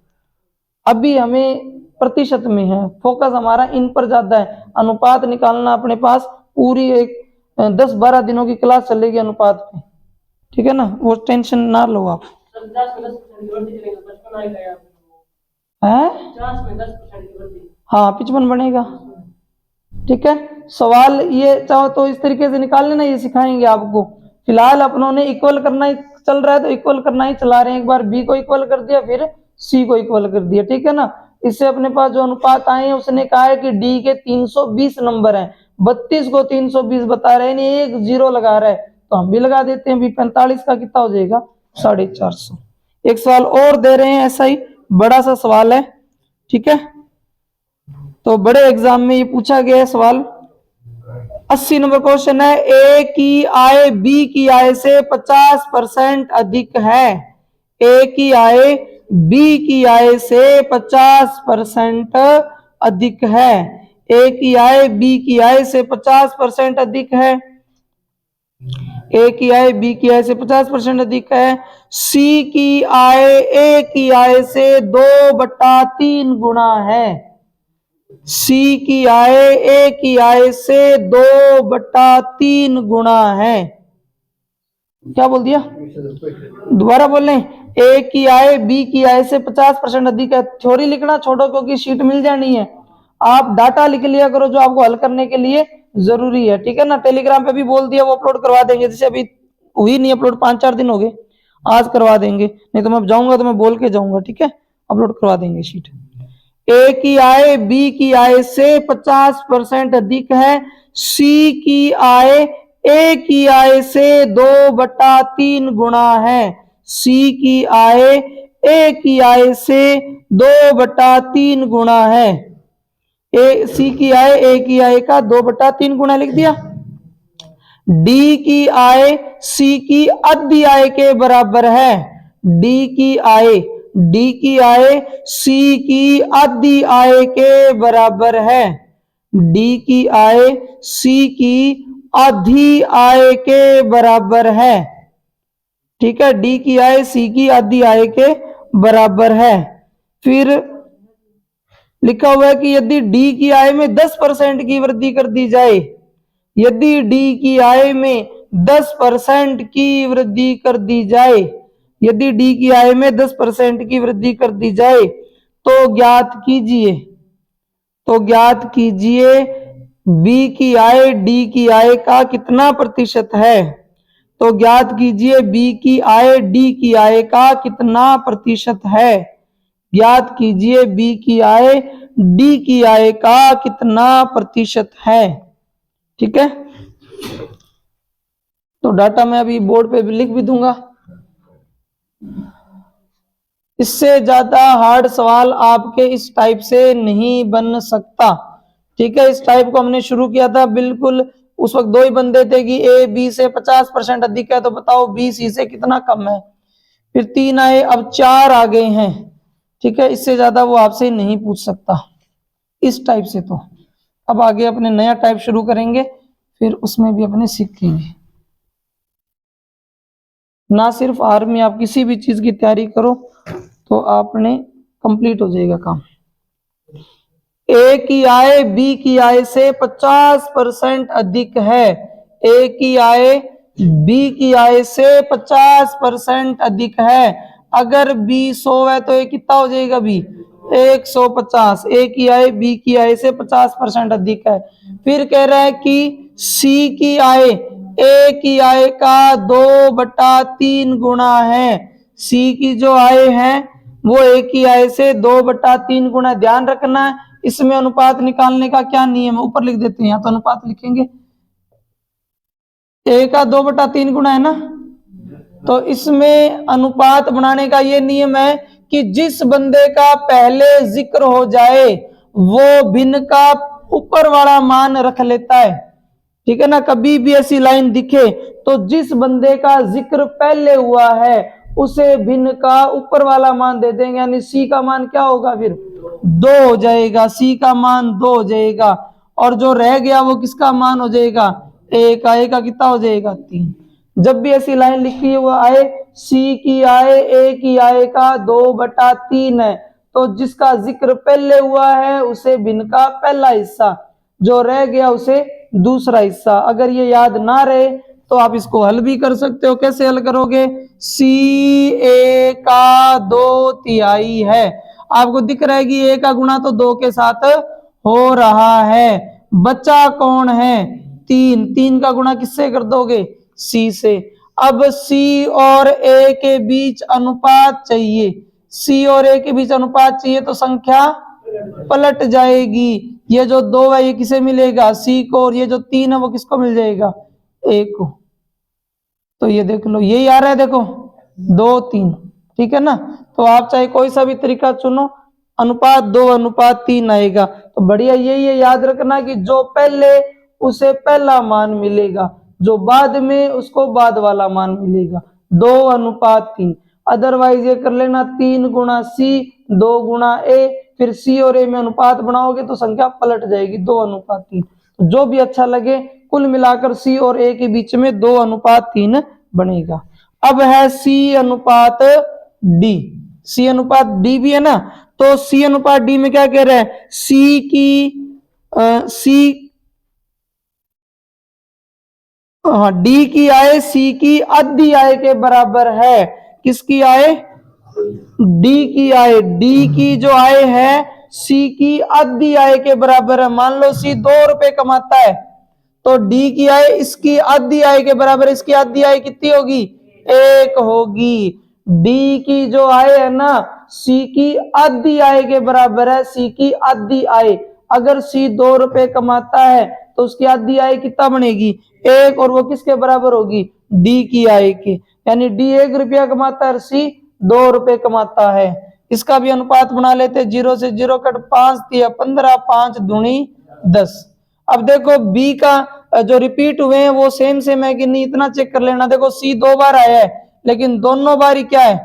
अभी हमें प्रतिशत में है फोकस, हमारा इन पर ज्यादा है। अनुपात निकालना अपने पास पूरी एक 10-12 दिनों की क्लास चलेगी अनुपात पे। ठीक है ना, वो टेंशन ना लो आप। हाँ 55 बनेगा। ठीक है, सवाल ये चाहो तो इस तरीके से निकाल लेना, ये सिखाएंगे आपको। फिलहाल अपनों ने इक्वल करना ही चल रहा है तो इक्वल करना ही चला रहे हैं। एक बार बी को इक्वल कर दिया, फिर सी को इक्वल कर दिया। ठीक है ना, इससे अपने पास जो अनुपात आए हैं उसने कहा है कि डी के 320 नंबर हैं, 32 को 320 बता रहे हैं, एक 0 लगा रहा है तो हम भी लगा देते हैं। भी 45 का कितना हो जाएगा 450। एक सवाल और दे रहे हैं, ऐसा ही बड़ा सा सवाल है। ठीक है, तो बड़े एग्जाम में ये पूछा गया है सवाल। 80 नंबर क्वेश्चन है, ए की आय बी की आय से 50% अधिक है। ए की आय बी की आय से 50% अधिक है। ए की आय बी की आय से 50% अधिक है। ए की आय बी की आय से 50% अधिक है। सी की आय ए की आय से 2/3 गुना है। सी की आय ए की आय से 2/3 गुना है। क्या बोल दिया, दोबारा बोल लें, ए की आय बी की आय से 50% अधिक है। थ्योरी लिखना छोड़ो क्योंकि शीट मिल जानी है, आप डाटा लिख लिया करो जो आपको हल करने के लिए जरूरी है, ठीक है ना। टेलीग्राम पे भी बोल दिया, वो अपलोड करवा देंगे, जैसे अभी हुई नहीं अपलोड, 5-4 दिन हो गए, आज करवा देंगे, नहीं तो मैं जाऊंगा तो मैं बोल के जाऊंगा, ठीक है, अपलोड करवा देंगे शीट। ए की आय बी की आय से 50% अधिक है, सी की आय ए की आय से 2/3 गुना है। सी की आय ए की आय से 2/3 गुना है। ए सी की आय ए की आय का 2/3 गुना लिख दिया। डी की आय सी की आधी आय के बराबर है। डी की आय सी की आधी आय के बराबर है। डी की आय सी की आधी आय के बराबर है, ठीक है। डी की आय सी की आधी आय के बराबर है। फिर लिखा हुआ है कि यदि डी की आय में 10% की वृद्धि कर दी जाए, यदि डी की आय में 10% की वृद्धि कर दी जाए, यदि डी की आय में 10% की वृद्धि कर दी जाए तो ज्ञात कीजिए बी की आय डी की आय का कितना प्रतिशत है। तो ज्ञात कीजिए बी की आय डी की आय का कितना प्रतिशत है। ज्ञात कीजिए बी की आय डी की आय का कितना प्रतिशत है, ठीक है। तो डाटा मैं अभी बोर्ड पे भी लिख भी दूंगा। इससे ज्यादा हार्ड सवाल आपके इस टाइप से नहीं बन सकता, ठीक है। इस टाइप को हमने शुरू किया था, बिल्कुल उस वक्त 2 ही बंदे थे कि ए बी से 50% अधिक है, तो बताओ बी सी से कितना कम है। फिर 3 आए, अब 4 आ गए हैं, ठीक है। इससे ज्यादा वो आपसे नहीं पूछ सकता इस टाइप से। तो अब आगे अपने नया टाइप शुरू करेंगे, फिर उसमें भी अपने सीखेंगे। ना सिर्फ आर्मी, आप किसी भी चीज की तैयारी करो तो आपने कंप्लीट हो जाएगा काम। ए की आय बी की आय से 50% अधिक है। ए की आय बी की आय से 50% अधिक है। अगर बी 100 है तो ए कितना हो जाएगा, बी 150। ए की आय बी की आय से 50% अधिक है। फिर कह रहा है कि सी की आय ए की आय का 2/3 गुना है। सी की जो आय है वो ए की आय से 2/3 गुना। ध्यान रखना है, इसमें अनुपात निकालने का क्या नियम है, ऊपर लिख देते हैं, यहां तो अनुपात लिखेंगे। ए का 2/3 गुना है ना, तो इसमें अनुपात बनाने का ये नियम है कि जिस बंदे का पहले जिक्र हो जाए वो भिन्न का ऊपर वाला मान रख लेता है, ठीक है ना। कभी भी ऐसी लाइन दिखे तो जिस बंदे का जिक्र पहले हुआ है उसे भिन्न का ऊपर वाला मान दे देंगे, यानी सी का मान क्या होगा, फिर 2 हो जाएगा। सी का मान 2 हो जाएगा, और जो रह गया वो किसका मान हो जाएगा, ए का कितना हो जाएगा, 3। जब भी ऐसी लाइन लिखी है वो आए सी की आय ए की आय का 2/3 है, तो जिसका जिक्र पहले हुआ है उसे भिन्न का पहला हिस्सा, जो रह गया उसे दूसरा हिस्सा। अगर ये याद ना रहे तो आप इसको हल भी कर सकते हो। कैसे हल करोगे, सी ए का 2/3 है, आपको दिख रहा है कि ए का गुणा तो 2 के साथ हो रहा है, बचा कौन है, 3 का गुणा किससे कर दोगे, सी से। अब सी और ए के बीच अनुपात चाहिए, सी और ए के बीच अनुपात चाहिए तो संख्या पलट जाएगी। ये जो 2 है ये किसे मिलेगा, सी को, और ये जो 3 है वो किसको मिल जाएगा, ए को। तो ये देख लो यही आ रहा है, देखो 2-3, ठीक है ना। तो आप चाहे कोई सा भी तरीका चुनो, अनुपात 2:3 आएगा। तो बढ़िया यही है, याद रखना कि जो पहले उसे पहला मान मिलेगा, जो बाद में उसको बाद वाला मान मिलेगा, 2:3। अदरवाइज ये कर लेना 3 गुणा सी 2 गुणा ए, फिर सी और ए में अनुपात बनाओगे तो संख्या पलट जाएगी 2:3। तो जो भी अच्छा लगे, कुल मिलाकर सी और ए के बीच में 2:3 बनेगा। अब है सी अनुपात डी, सी अनुपात डी भी है ना, तो सी अनुपात डी में क्या कह रहा है, सी की डी की आय सी की आधी आय के बराबर है। किसकी आय, डी की आय, डी की जो आय है सी की आधी आय के बराबर है। मान लो सी 2 रुपए कमाता है तो डी की आय इसकी आधी आय के बराबर, इसकी आधी आय कितनी होगी, 1 होगी। डी की जो आय है ना सी की आधी आय के बराबर है, सी की आधी आय। अगर सी 2 रुपए कमाता है तो उसकी आधी आय कितना बनेगी, 1, और वो किसके बराबर होगी, डी की आय के। यानी डी 1 रुपया कमाता है और सी 2 रुपए कमाता है। इसका भी अनुपात बना लेते, 0 से 0 कट, 5 तिया 15, 5 दूनी 10। अब देखो बी का जो रिपीट हुए हैं वो सेम सेम है कि नहीं, इतना चेक कर लेना। देखो सी 2 बार आया है लेकिन दोनों बार ही क्या है,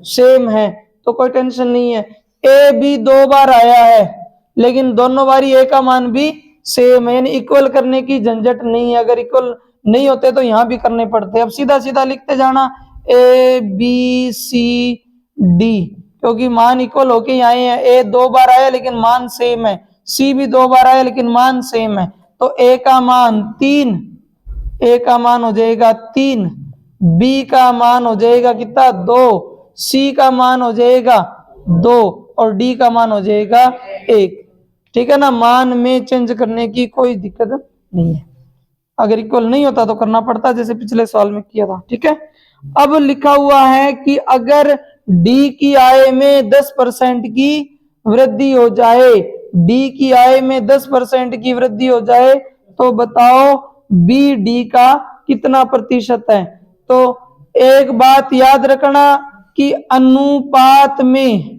सेम है, तो कोई टेंशन नहीं है। ए बी 2 बार आया है लेकिन दोनों बारी ए का मान भी सेम है, यानी इक्वल करने की झंझट नहीं है। अगर इक्वल नहीं होते तो यहां भी करने पड़ते। अब सीधा सीधा लिखते जाना ए बी सी डी, क्योंकि मान इक्वल होके यहाँ है। ए 2 बार आया लेकिन मान सेम है, सी भी 2 बार आया लेकिन मान सेम है, तो ए का मान 3, ए का मान हो जाएगा 3, बी का मान हो जाएगा कितना 2, सी का मान हो जाएगा 2 और डी का मान हो जाएगा 1। ठीक है ना, मान में चेंज करने की कोई दिक्कत नहीं है। अगर इक्वल नहीं होता तो करना पड़ता जैसे पिछले सवाल में किया था। ठीक है, अब लिखा हुआ है कि अगर डी की आय में 10% की वृद्धि हो जाए, डी की आय में 10% की वृद्धि हो जाए तो बताओ बी डी का कितना प्रतिशत है। तो एक बात याद रखना कि अनुपात में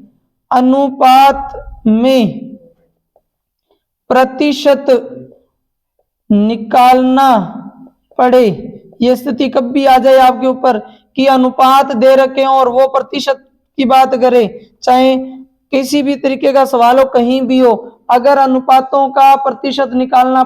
प्रतिशत निकालना पड़े। ये स्थिति कब भी आ जाए आपके ऊपर कि अनुपात दे रखे हो और वो प्रतिशत की बात करे, चाहे किसी भी तरीके का सवाल हो कहीं भी हो, अगर अनुपातों का प्रतिशत निकालना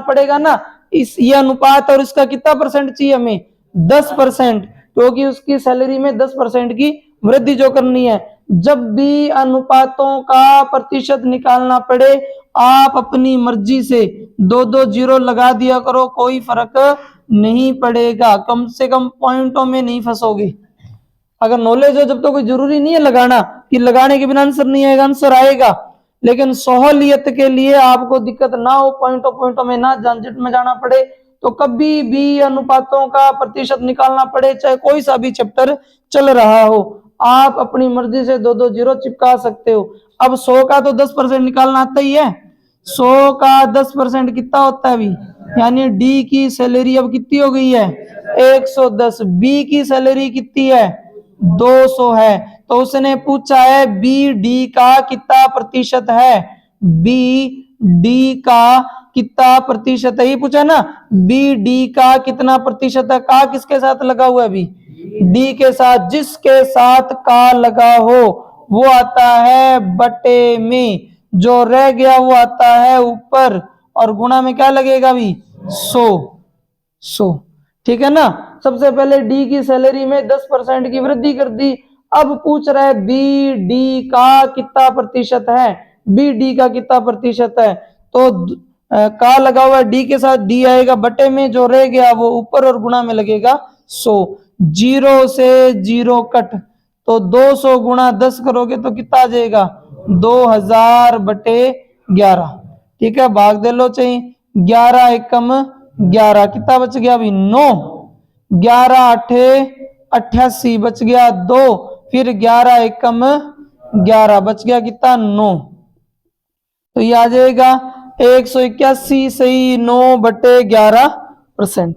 पड़ेगा ना, ये अनुपात और इसका कितना परसेंट चाहिए हमें, 10%, क्योंकि उसकी सैलरी में 10% की वृद्धि जो करनी है। जब भी अनुपातों का प्रतिशत निकालना पड़े आप अपनी मर्जी से 2-2 जीरो लगा दिया करो, कोई फर्क नहीं पड़ेगा, कम से कम पॉइंटों में नहीं फंसोगे। अगर नॉलेज हो जब तो कोई जरूरी नहीं है लगाना कि लगाने के बिना आंसर नहीं आएगा, आंसर आएगा, लेकिन सहूलियत के लिए आपको दिक्कत ना हो, पॉइंटों में ना झंझट में जाना पड़े, तो कभी भी अनुपातों का प्रतिशत निकालना पड़े चाहे कोई सा भी चैप्टर चल रहा हो, आप अपनी मर्जी से 2-2 जीरो चिपका सकते हो। अब 100 का तो 10% निकालना आता ही है, 100 का 10% कितना होता है अभी, यानी डी की सैलरी अब कितनी हो गई है 110, बी की सैलरी कितनी है 200 है, तो उसने पूछा है बी डी का कितना प्रतिशत है, बी डी का कितना प्रतिशत है, ये पूछा ना, बी डी का कितना प्रतिशत है, का किसके साथ लगा हुआ है अभी, डी के साथ, जिसके साथ का लगा हो वो आता है बटे में, जो रह गया वो आता है ऊपर, और गुणा में क्या लगेगा अभी 100। ठीक है ना, सबसे पहले डी की सैलरी में 10% की वृद्धि कर दी। अब पूछ रहा है बी डी का कितना प्रतिशत है, बी डी का कितना प्रतिशत है, तो का लगा हुआ डी के साथ, डी आएगा बटे में, जो रह गया वो ऊपर और गुणा में लगेगा 100। 0 से 0 कट, तो 200 गुणा 10 करोगे तो कितना आ जाएगा 2000 बटे 11। ठीक है, भाग दे लो चाहिए, 11 एकम 11, कितना बच गया अभी 9, 11 8 88 बच गया 2, फिर 11 एकम 11 बच गया कितना 9, तो ये आ जाएगा 181 सही 9 बटे 11%,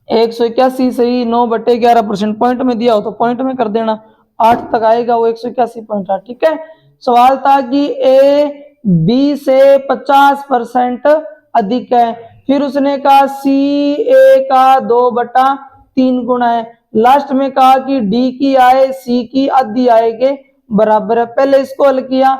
181 सही 9 बटे 11%। पॉइंट में दिया हो तो पॉइंट में कर देना, 8 तक आएगा वो 181.8। ठीक है, सवाल था कि ए बी से 50% अधिक है, फिर उसने कहा सी ए का 2/3 गुना है, लास्ट में कहा कि डी की आय सी की आधी आय के बराबर है। पहले इसको हल किया,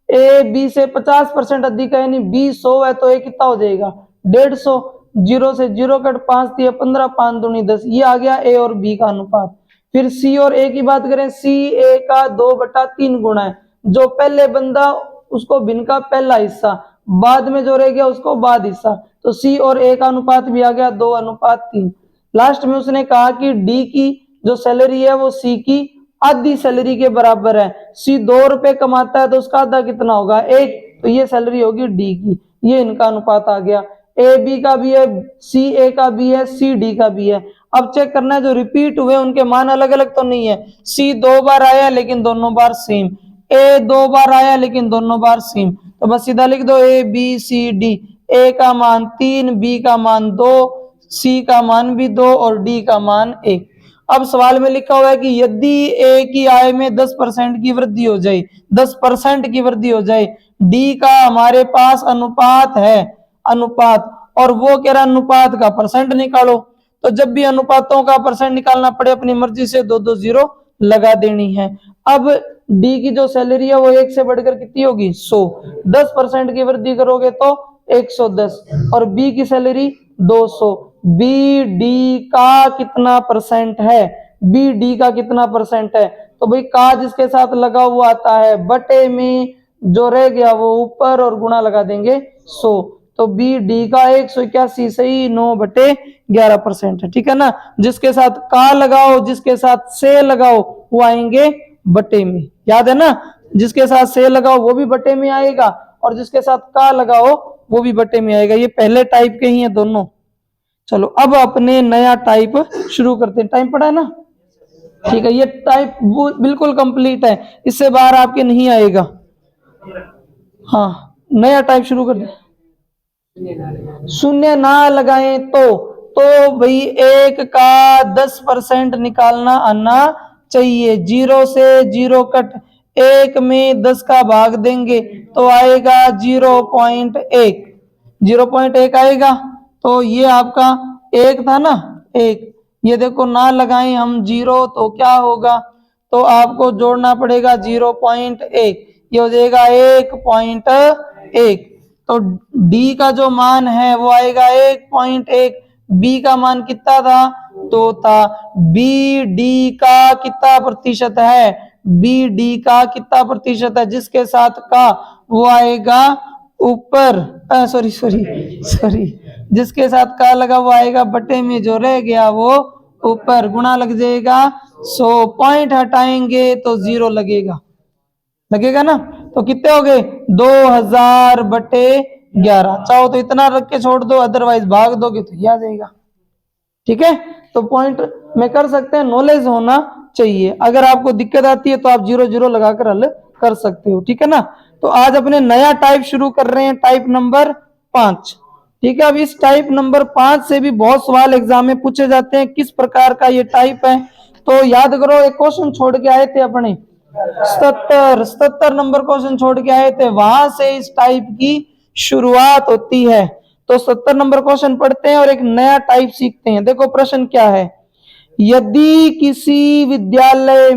ए बी से 50% अधिक है, यानी बी 100 है तो ए कितना हो जाएगा 150, 0 से 0 कट, 5 दिया 15, 5 दूनी 10, ये आ गया ए और बी का अनुपात। फिर सी और ए की बात करें, सी ए का 2/3 गुणा है, जो पहले बंदा उसको भिन्न का पहला हिस्सा, बाद में जो रह गया उसको बाद हिस्सा, तो सी और ए का अनुपात भी आ गया 2:3। लास्ट में उसने कहा कि डी की जो सैलरी है वो सी की आधी सैलरी के बराबर है। सी 2 रुपए कमाता है तो उसका आधा कितना होगा, 1, तो ये सैलरी होगी डी की। ये इनका अनुपात आ गया। ए बी का भी है, सी ए का भी है, सी डी का भी है। अब चेक करना है जो रिपीट हुए उनके मान अलग अलग तो नहीं है। सी 2 बार आया लेकिन दोनों बार सेम, ए 2 बार आया लेकिन दोनों बार सेम, तो बस सीधा लिख दो ए बी सी डी। ए का मान 3, बी का मान 2, सी का मान भी 2 और डी का मान 1। अब सवाल में लिखा हुआ है कि यदि ए की आय में 10% की वृद्धि हो जाए, 10% की वृद्धि हो जाए, डी का हमारे पास अनुपात है, अनुपात, और वो कह रहा अनुपात का परसेंट निकालो। तो जब भी अनुपातों का परसेंट निकालना पड़े अपनी मर्जी से 2-2 जीरो लगा देनी है। अब डी की जो सैलरी है वो 1 से बढ़कर कितनी होगी, 100। 10% की वृद्धि करोगे तो 110, और बी की सैलरी 200। बी डी का कितना परसेंट है, बी डी का कितना परसेंट है, तो भाई का जिसके साथ लगा हुआ आता है बटे में जो रह गया वो ऊपर और गुणा लगा देंगे 100, तो बी डी का 181 सही 9/11% है। ठीक है ना, जिसके साथ का लगाओ जिसके साथ से लगाओ वो आएंगे बटे में, याद है ना, जिसके साथ से लगाओ वो भी बटे में आएगा और जिसके साथ का लगाओ वो भी बटे में आएगा। ये पहले टाइप के ही हैं दोनों। चलो अब अपने नया टाइप शुरू करते हैं। टाइम पड़ा है ना, ठीक है, ये टाइप बिल्कुल कंप्लीट है, इससे बाहर आपके नहीं आएगा। हाँ, नया टाइप शुरू कर दे। शून्य ना लगाएं तो भाई 1 का 10% निकालना आना चाहिए। 0 से 0 कट, 1 में 10 का भाग देंगे तो आएगा 0.1, 0.1 आएगा। तो ये आपका 1 था ना, 1, ये देखो ना लगाएं हम 0 तो क्या होगा, तो आपको जोड़ना पड़ेगा 0.1, ये हो जाएगा 1.1। तो डी का जो मान है वो आएगा 1.1। बी का मान कितना था, 2 था। बी डी का कितना प्रतिशत है, बी डी का कितना प्रतिशत है, जिसके साथ का वो आएगा ऊपर, सॉरी, जिसके साथ का लगा वो आएगा बटे में, जो रह गया वो ऊपर, गुणा लग जाएगा 100, पॉइंट हटाएंगे तो 0 लगेगा ना, तो कितने हो गए 2000/11। चाहो तो इतना रख के छोड़ दो, अदरवाइज भाग दोगे तो ये आ जाएगा। ठीक है, तो पॉइंट में कर सकते हैं, नॉलेज होना चाहिए। अगर आपको दिक्कत आती है तो आप 0-0 लगाकर हल कर सकते हो। ठीक है ना, तो आज अपने नया टाइप शुरू कर रहे हैं, टाइप नंबर 5। ठीक है, अब इस टाइप नंबर 5 से भी बहुत सवाल एग्जाम में पूछे जाते हैं, किस प्रकार का ये टाइप है। तो याद करो, एक क्वेश्चन छोड़ के आए थे अपने 77 नंबर क्वेश्चन छोड़ के आए थे, वहां से इस टाइप की शुरुआत होती है। तो 70 नंबर क्वेश्चन पढ़ते हैं और एक नया टाइप सीखते हैं। देखो प्रश्न क्या है, यदि किसी विद्यालय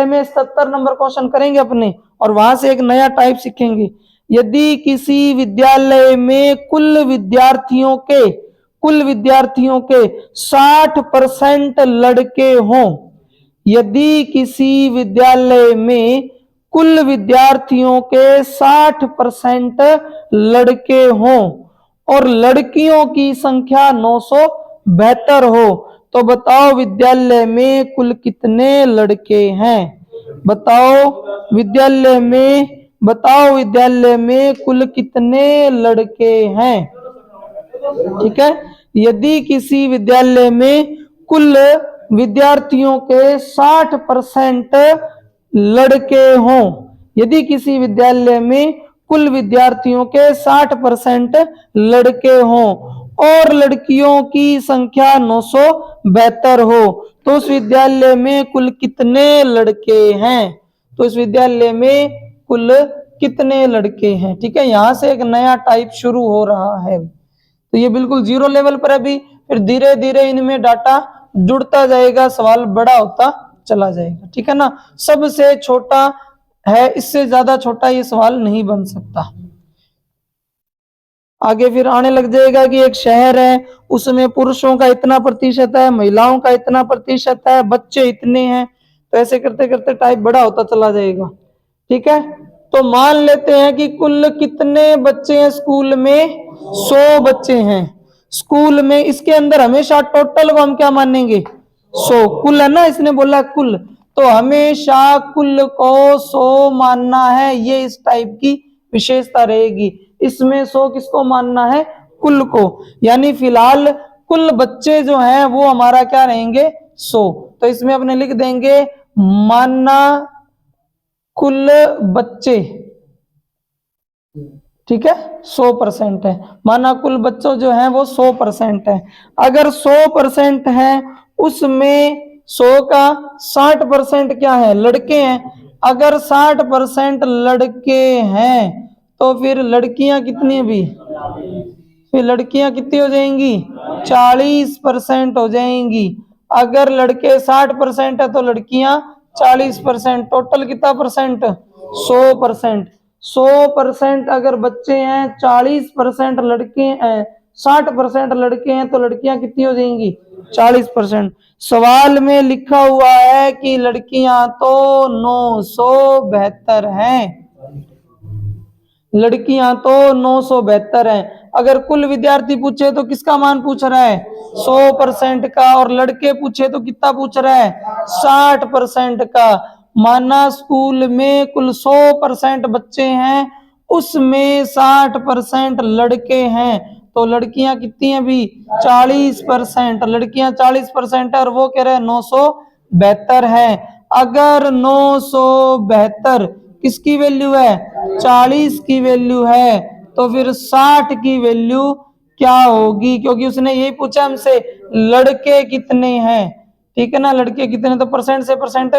में 70 नंबर क्वेश्चन करेंगे अपने और वहां से एक नया टाइप सीखेंगे। यदि किसी विद्यालय में कुल विद्यार्थियों के 60% लड़के हों, यदि किसी विद्यालय में कुल विद्यार्थियों के 60% लड़के हों और लड़कियों की संख्या 972 हो, तो बताओ विद्यालय में कुल कितने लड़के हैं। बताओ विद्यालय में कुल कितने लड़के हैं। ठीक है, यदि किसी विद्यालय में कुल विद्यार्थियों के 60% लड़के हों, यदि किसी विद्यालय में कुल विद्यार्थियों के 60% लड़के हों और लड़कियों की संख्या 972 हो, तो उस विद्यालय में कुल कितने लड़के हैं। तो इस विद्यालय में कुल कितने लड़के हैं। ठीक है, यहां से एक नया टाइप शुरू हो रहा है। तो ये बिल्कुल 0 लेवल पर अभी, फिर धीरे धीरे इनमें डाटा जुड़ता जाएगा, सवाल बड़ा होता चला जाएगा। ठीक है ना, सबसे छोटा है, इससे ज्यादा छोटा ये सवाल नहीं बन सकता। आगे फिर आने लग जाएगा कि एक शहर है, उसमें पुरुषों का इतना प्रतिशत है, महिलाओं का इतना प्रतिशत है, बच्चे इतने हैं। तो ऐसे करते करते टाइप बड़ा होता चला जाएगा। ठीक है, तो मान लेते हैं कि कुल कितने बच्चे हैं स्कूल में, 100 बच्चे हैं स्कूल में। इसके अंदर हमेशा टोटल को हम क्या मानेंगे, 100। कुल है ना, इसने बोला कुल, तो हमेशा कुल को 100 मानना है। ये इस टाइप की विशेषता रहेगी। इसमें 100 किसको मानना है, कुल को। यानी फिलहाल कुल बच्चे जो हैं वो हमारा क्या रहेंगे, 100। तो इसमें अपने लिख देंगे मानना कुल बच्चे, ठीक है, 100% है। माना कुल बच्चों जो हैं वो 100% है। अगर 100% है, उसमें 100 का 60% क्या है, लड़के हैं। अगर 60% लड़के हैं तो फिर लड़कियां कितनी भी, फिर लड़कियां कितनी हो जाएंगी, 40% हो जाएंगी। अगर लड़के 60% है तो लड़कियां 40%। टोटल कितना परसेंट, 100%। 100% अगर बच्चे हैं, 40% लड़के हैं, 60% लड़के हैं, तो लड़कियां कितनी हो जाएंगी, 40%। सवाल में लिखा हुआ है कि लड़कियां तो 972 हैं, लड़कियां तो 972 हैं। अगर कुल विद्यार्थी पूछे तो किसका मान पूछ रहा है, 100% का, और लड़के पूछे तो कितना पूछ रहा है, 60% का। माना स्कूल में कुल 100% बच्चे हैं, उसमें 60% लड़के हैं, तो लड़कियां कितनी हैं भी, 40%। लड़कियां 40% है और वो कह रहे हैं 972 है। अगर 972 किसकी वैल्यू है, 40 की वैल्यू है, तो फिर 60 की वैल्यू क्या होगी, क्योंकि उसने यही पूछा हमसे लड़के कितने हैं। ठीक है ना, लड़के कितने, तो परसेंट से परसेंट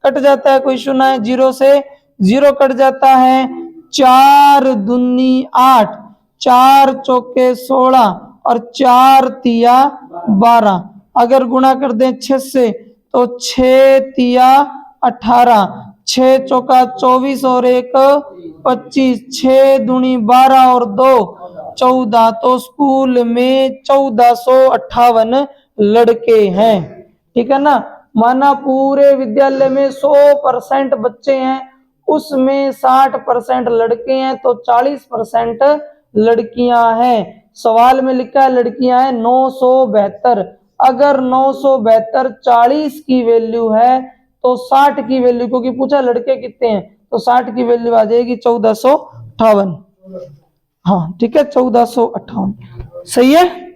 कट जाता है, कोई शून्य है, 0 से 0 कट जाता है। 4 दूनी 8, 4 चौके 16 और 4 तिया 12। अगर गुणा कर दें 6 से तो 6 तिया 18, 6 चौका 24 और 1 25, 6 दूनी 12 और 2 14। तो स्कूल में 1458 लड़के हैं। ठीक है ना, माना पूरे विद्यालय में 100% बच्चे हैं, उसमें 60% लड़के हैं, तो 40% लड़कियां हैं। सवाल में लिखा है लड़कियां हैं 972। अगर 972 40 की वैल्यू है तो 60 की वैल्यू, क्योंकि पूछा लड़के कितने हैं, तो 60 की वैल्यू आ जाएगी 1458। हाँ ठीक है, 1458 सही है।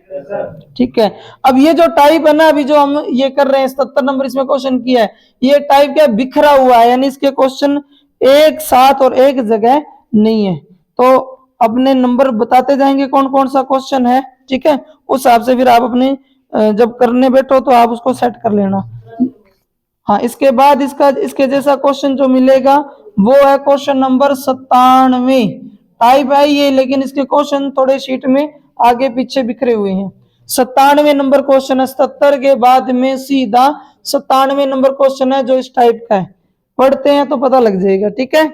ठीक है, अब ये जो टाइप है ना, अभी जो हम ये कर रहे हैं 77 नंबर इसमें क्वेश्चन किया है, ये टाइप क्या बिखरा हुआ है, यानी इसके क्वेश्चन एक साथ और एक जगह नहीं है। तो अपने नंबर बताते जाएंगे कौन कौन सा क्वेश्चन है। ठीक है, उस हिसाब से फिर आप अपने जब करने बैठो तो आप उसको सेट कर लेना। हाँ, इसके बाद इसके जैसा क्वेश्चन जो मिलेगा वो है क्वेश्चन नंबर 97। टाइप है ये, लेकिन इसके क्वेश्चन थोड़े शीट में आगे पीछे बिखरे हुए हैं। 97 नंबर क्वेश्चन है, 77 के बाद में सीधा 97 नंबर क्वेश्चन है जो इस टाइप का है। पढ़ते हैं तो पता लग जाएगा। ठीक है,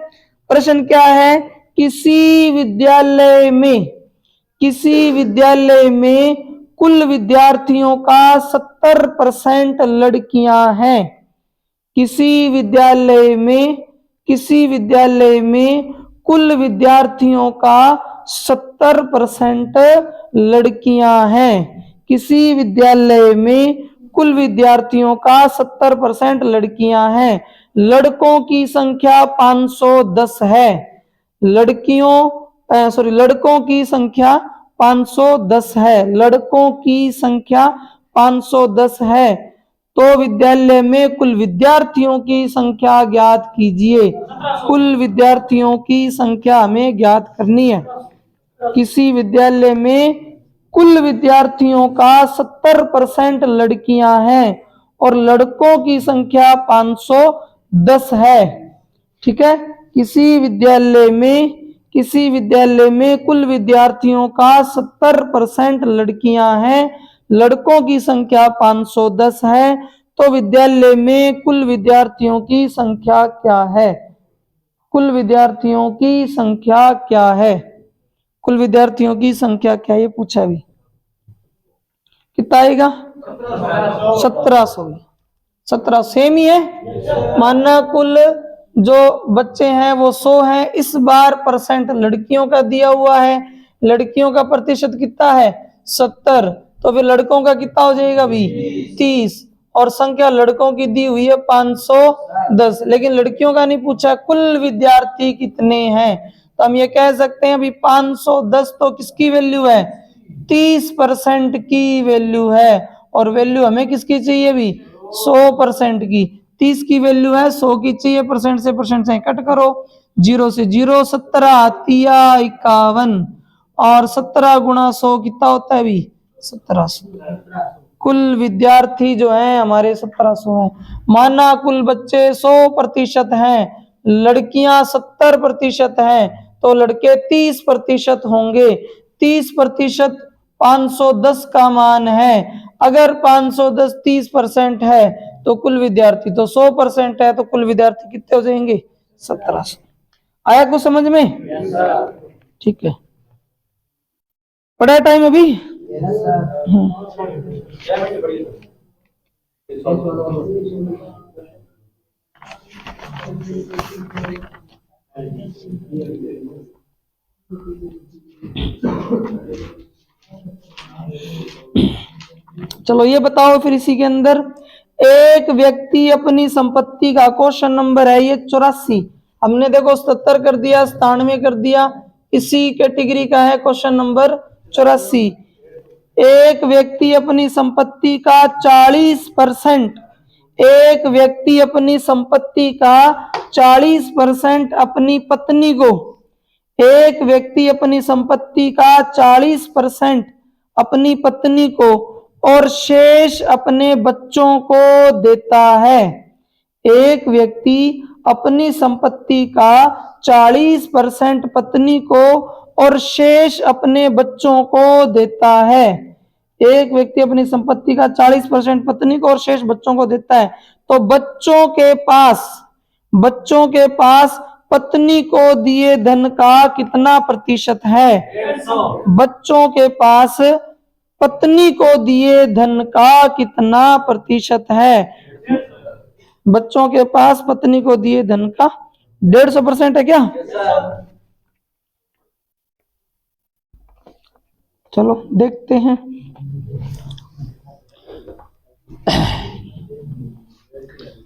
प्रश्न क्या है, किसी विद्यालय में कुल विद्यार्थियों का 70% लड़कियां हैं। किसी विद्यालय में कुल विद्यार्थियों का 70% लड़कियां हैं। किसी विद्यालय में कुल विद्यार्थियों का 70% लड़कियां हैं। लड़कों की संख्या 510 है। लड़कों की संख्या 510 है। लड़कों की संख्या 510 है। तो विद्यालय में कुल विद्यार्थियों की संख्या ज्ञात कीजिए। कुल विद्यार्थियों की संख्या हमें ज्ञात करनी है। किसी विद्यालय में कुल विद्यार्थियों का 70% लड़कियां हैं और लड़कों की संख्या 510 है। ठीक है, किसी विद्यालय में कुल विद्यार्थियों का 70% लड़कियां हैं, लड़कों की संख्या 510 है। तो विद्यालय में कुल विद्यार्थियों की संख्या क्या है, कुल विद्यार्थियों की संख्या क्या है। कुल विद्यार्थियों की संख्या क्या है, ये पूछा अभी। कितना आएगा? 1700। 17 सेम ही है। मानना कुल जो बच्चे हैं वो 100 हैं। इस बार परसेंट लड़कियों का दिया हुआ है, लड़कियों का प्रतिशत कितना है? 70। तो फिर लड़कों का कितना हो जाएगा भी? 30। और संख्या लड़कों की दी हुई है 510, लेकिन लड़कियों का नहीं पूछा। कुल विद्यार्थी कितने हैं? तो हम ये कह सकते हैं अभी 510 तो किसकी वैल्यू है? 30% की वैल्यू है। और वैल्यू हमें किसकी चाहिए भी? 100% की। 30 की वैल्यू है, 100 की चाहिए। परसेंट से कट करो, 0 से 0, 17 तिया 51 और 17 गुणा 100 कितना होता है भी? 1700। कुल विद्यार्थी जो है हमारे 1700 हैं। माना कुल बच्चे 100% हैं, लड़कियां 70% हैं, तो लड़के 30% होंगे। 30% 510 का मान है। अगर 510 30% है तो कुल विद्यार्थी तो 100% है, तो कुल विद्यार्थी कितने हो जाएंगे? 1700। आया कुछ समझ में? ठीक है, पढ़ा टाइम अभी? चलो ये बताओ फिर इसी के अंदर, एक व्यक्ति अपनी संपत्ति का, क्वेश्चन नंबर है ये 84। हमने देखो 77 कर दिया, 97 कर दिया, इसी कैटेगरी का है क्वेश्चन नंबर 84। एक व्यक्ति अपनी संपत्ति का 40%, एक व्यक्ति अपनी संपत्ति का 40% अपनी पत्नी को, एक व्यक्ति अपनी संपत्ति का 40% अपनी पत्नी को और शेष अपने बच्चों को देता है। एक व्यक्ति अपनी संपत्ति का 40% पत्नी को और शेष अपने बच्चों को देता है। एक व्यक्ति अपनी संपत्ति का 40% पत्नी को और शेष बच्चों को देता है, तो बच्चों के पास पत्नी को दिए धन का कितना प्रतिशत है? बच्चों के पास पत्नी को दिए धन का कितना प्रतिशत है? बच्चों के पास पत्नी को दिए धन का 150% है क्या? चलो देखते हैं।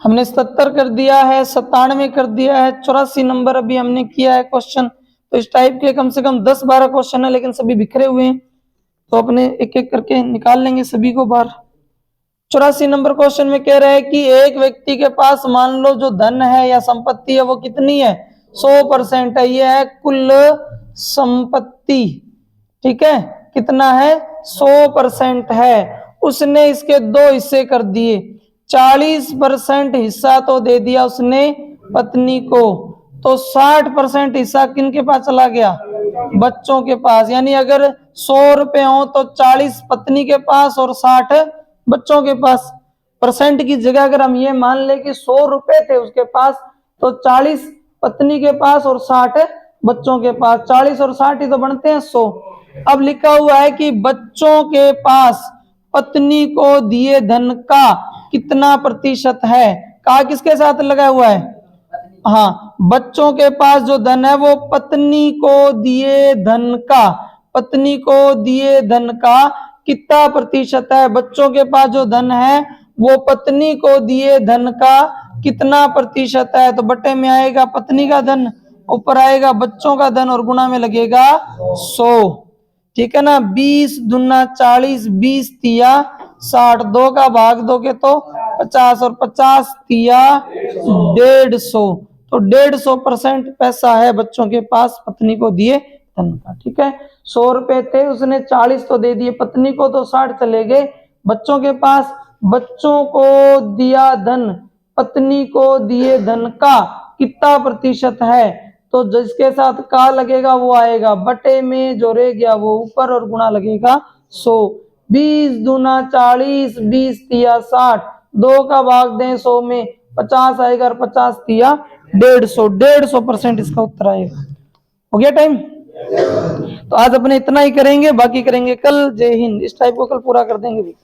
हमने 77 कर दिया है, 97 कर दिया है, 84 नंबर अभी हमने किया है क्वेश्चन। तो इस टाइप के कम से कम 10-12 क्वेश्चन है, लेकिन सभी बिखरे हुए हैं, तो अपने एक एक करके निकाल लेंगे सभी को बाहर। 84 नंबर क्वेश्चन में कह रहे हैं कि एक व्यक्ति के पास मान लो जो धन है या संपत्ति है वो कितनी है? 100% है। ये है कुल संपत्ति, ठीक है, कितना है? 100% है। उसने इसके 2 हिस्से कर दिए, 40% हिस्सा तो दे दिया उसने पत्नी को, तो 60% हिस्सा किनके पास चला गया? बच्चों के पास। यानी अगर 100 रुपए हो तो 40 पत्नी के पास और 60 बच्चों के पास। परसेंट की जगह अगर हम ये मान ले कि 100 रुपए थे उसके पास, तो 40 पत्नी के पास और 60 बच्चों के पास। 40 और 60 ही तो बनते हैं 100। अब लिखा हुआ है कि बच्चों के पास पत्नी को दिए धन का कितना प्रतिशत है? का किसके साथ लगा हुआ है? हाँ, बच्चों के पास जो धन है वो पत्नी को दिए धन का, पत्नी को दिए धन का कितना प्रतिशत है? बच्चों के पास जो धन है वो पत्नी को दिए धन का कितना प्रतिशत है? तो बटे में आएगा पत्नी का धन, ऊपर आएगा बच्चों का धन और गुणा में लगेगा 100। ठीक है ना? 20 दूना 40, 20 तिया 60, 2 का भाग दोगे तो 50 और 50 तिया 150। तो 150% पैसा है बच्चों के पास पत्नी को दिए धन का। ठीक है, 100 रुपए थे, उसने 40 तो दे दिए पत्नी को, तो 60 चले गए बच्चों के पास। बच्चों को दिया धन पत्नी को दिए धन का कितना प्रतिशत है? तो जिसके साथ का लगेगा वो आएगा बटे में, जो रह गया वो ऊपर और गुणा लगेगा 100। 20 दूना 40, 20 तिया 60, 2 का भाग दें 100 में 50 आएगा और 50 तिया 150। 150% इसका उत्तर आएगा। हो गया टाइम? तो आज अपने इतना ही करेंगे, बाकी करेंगे कल। जय हिंद। इस टाइप को कल पूरा कर देंगे भी।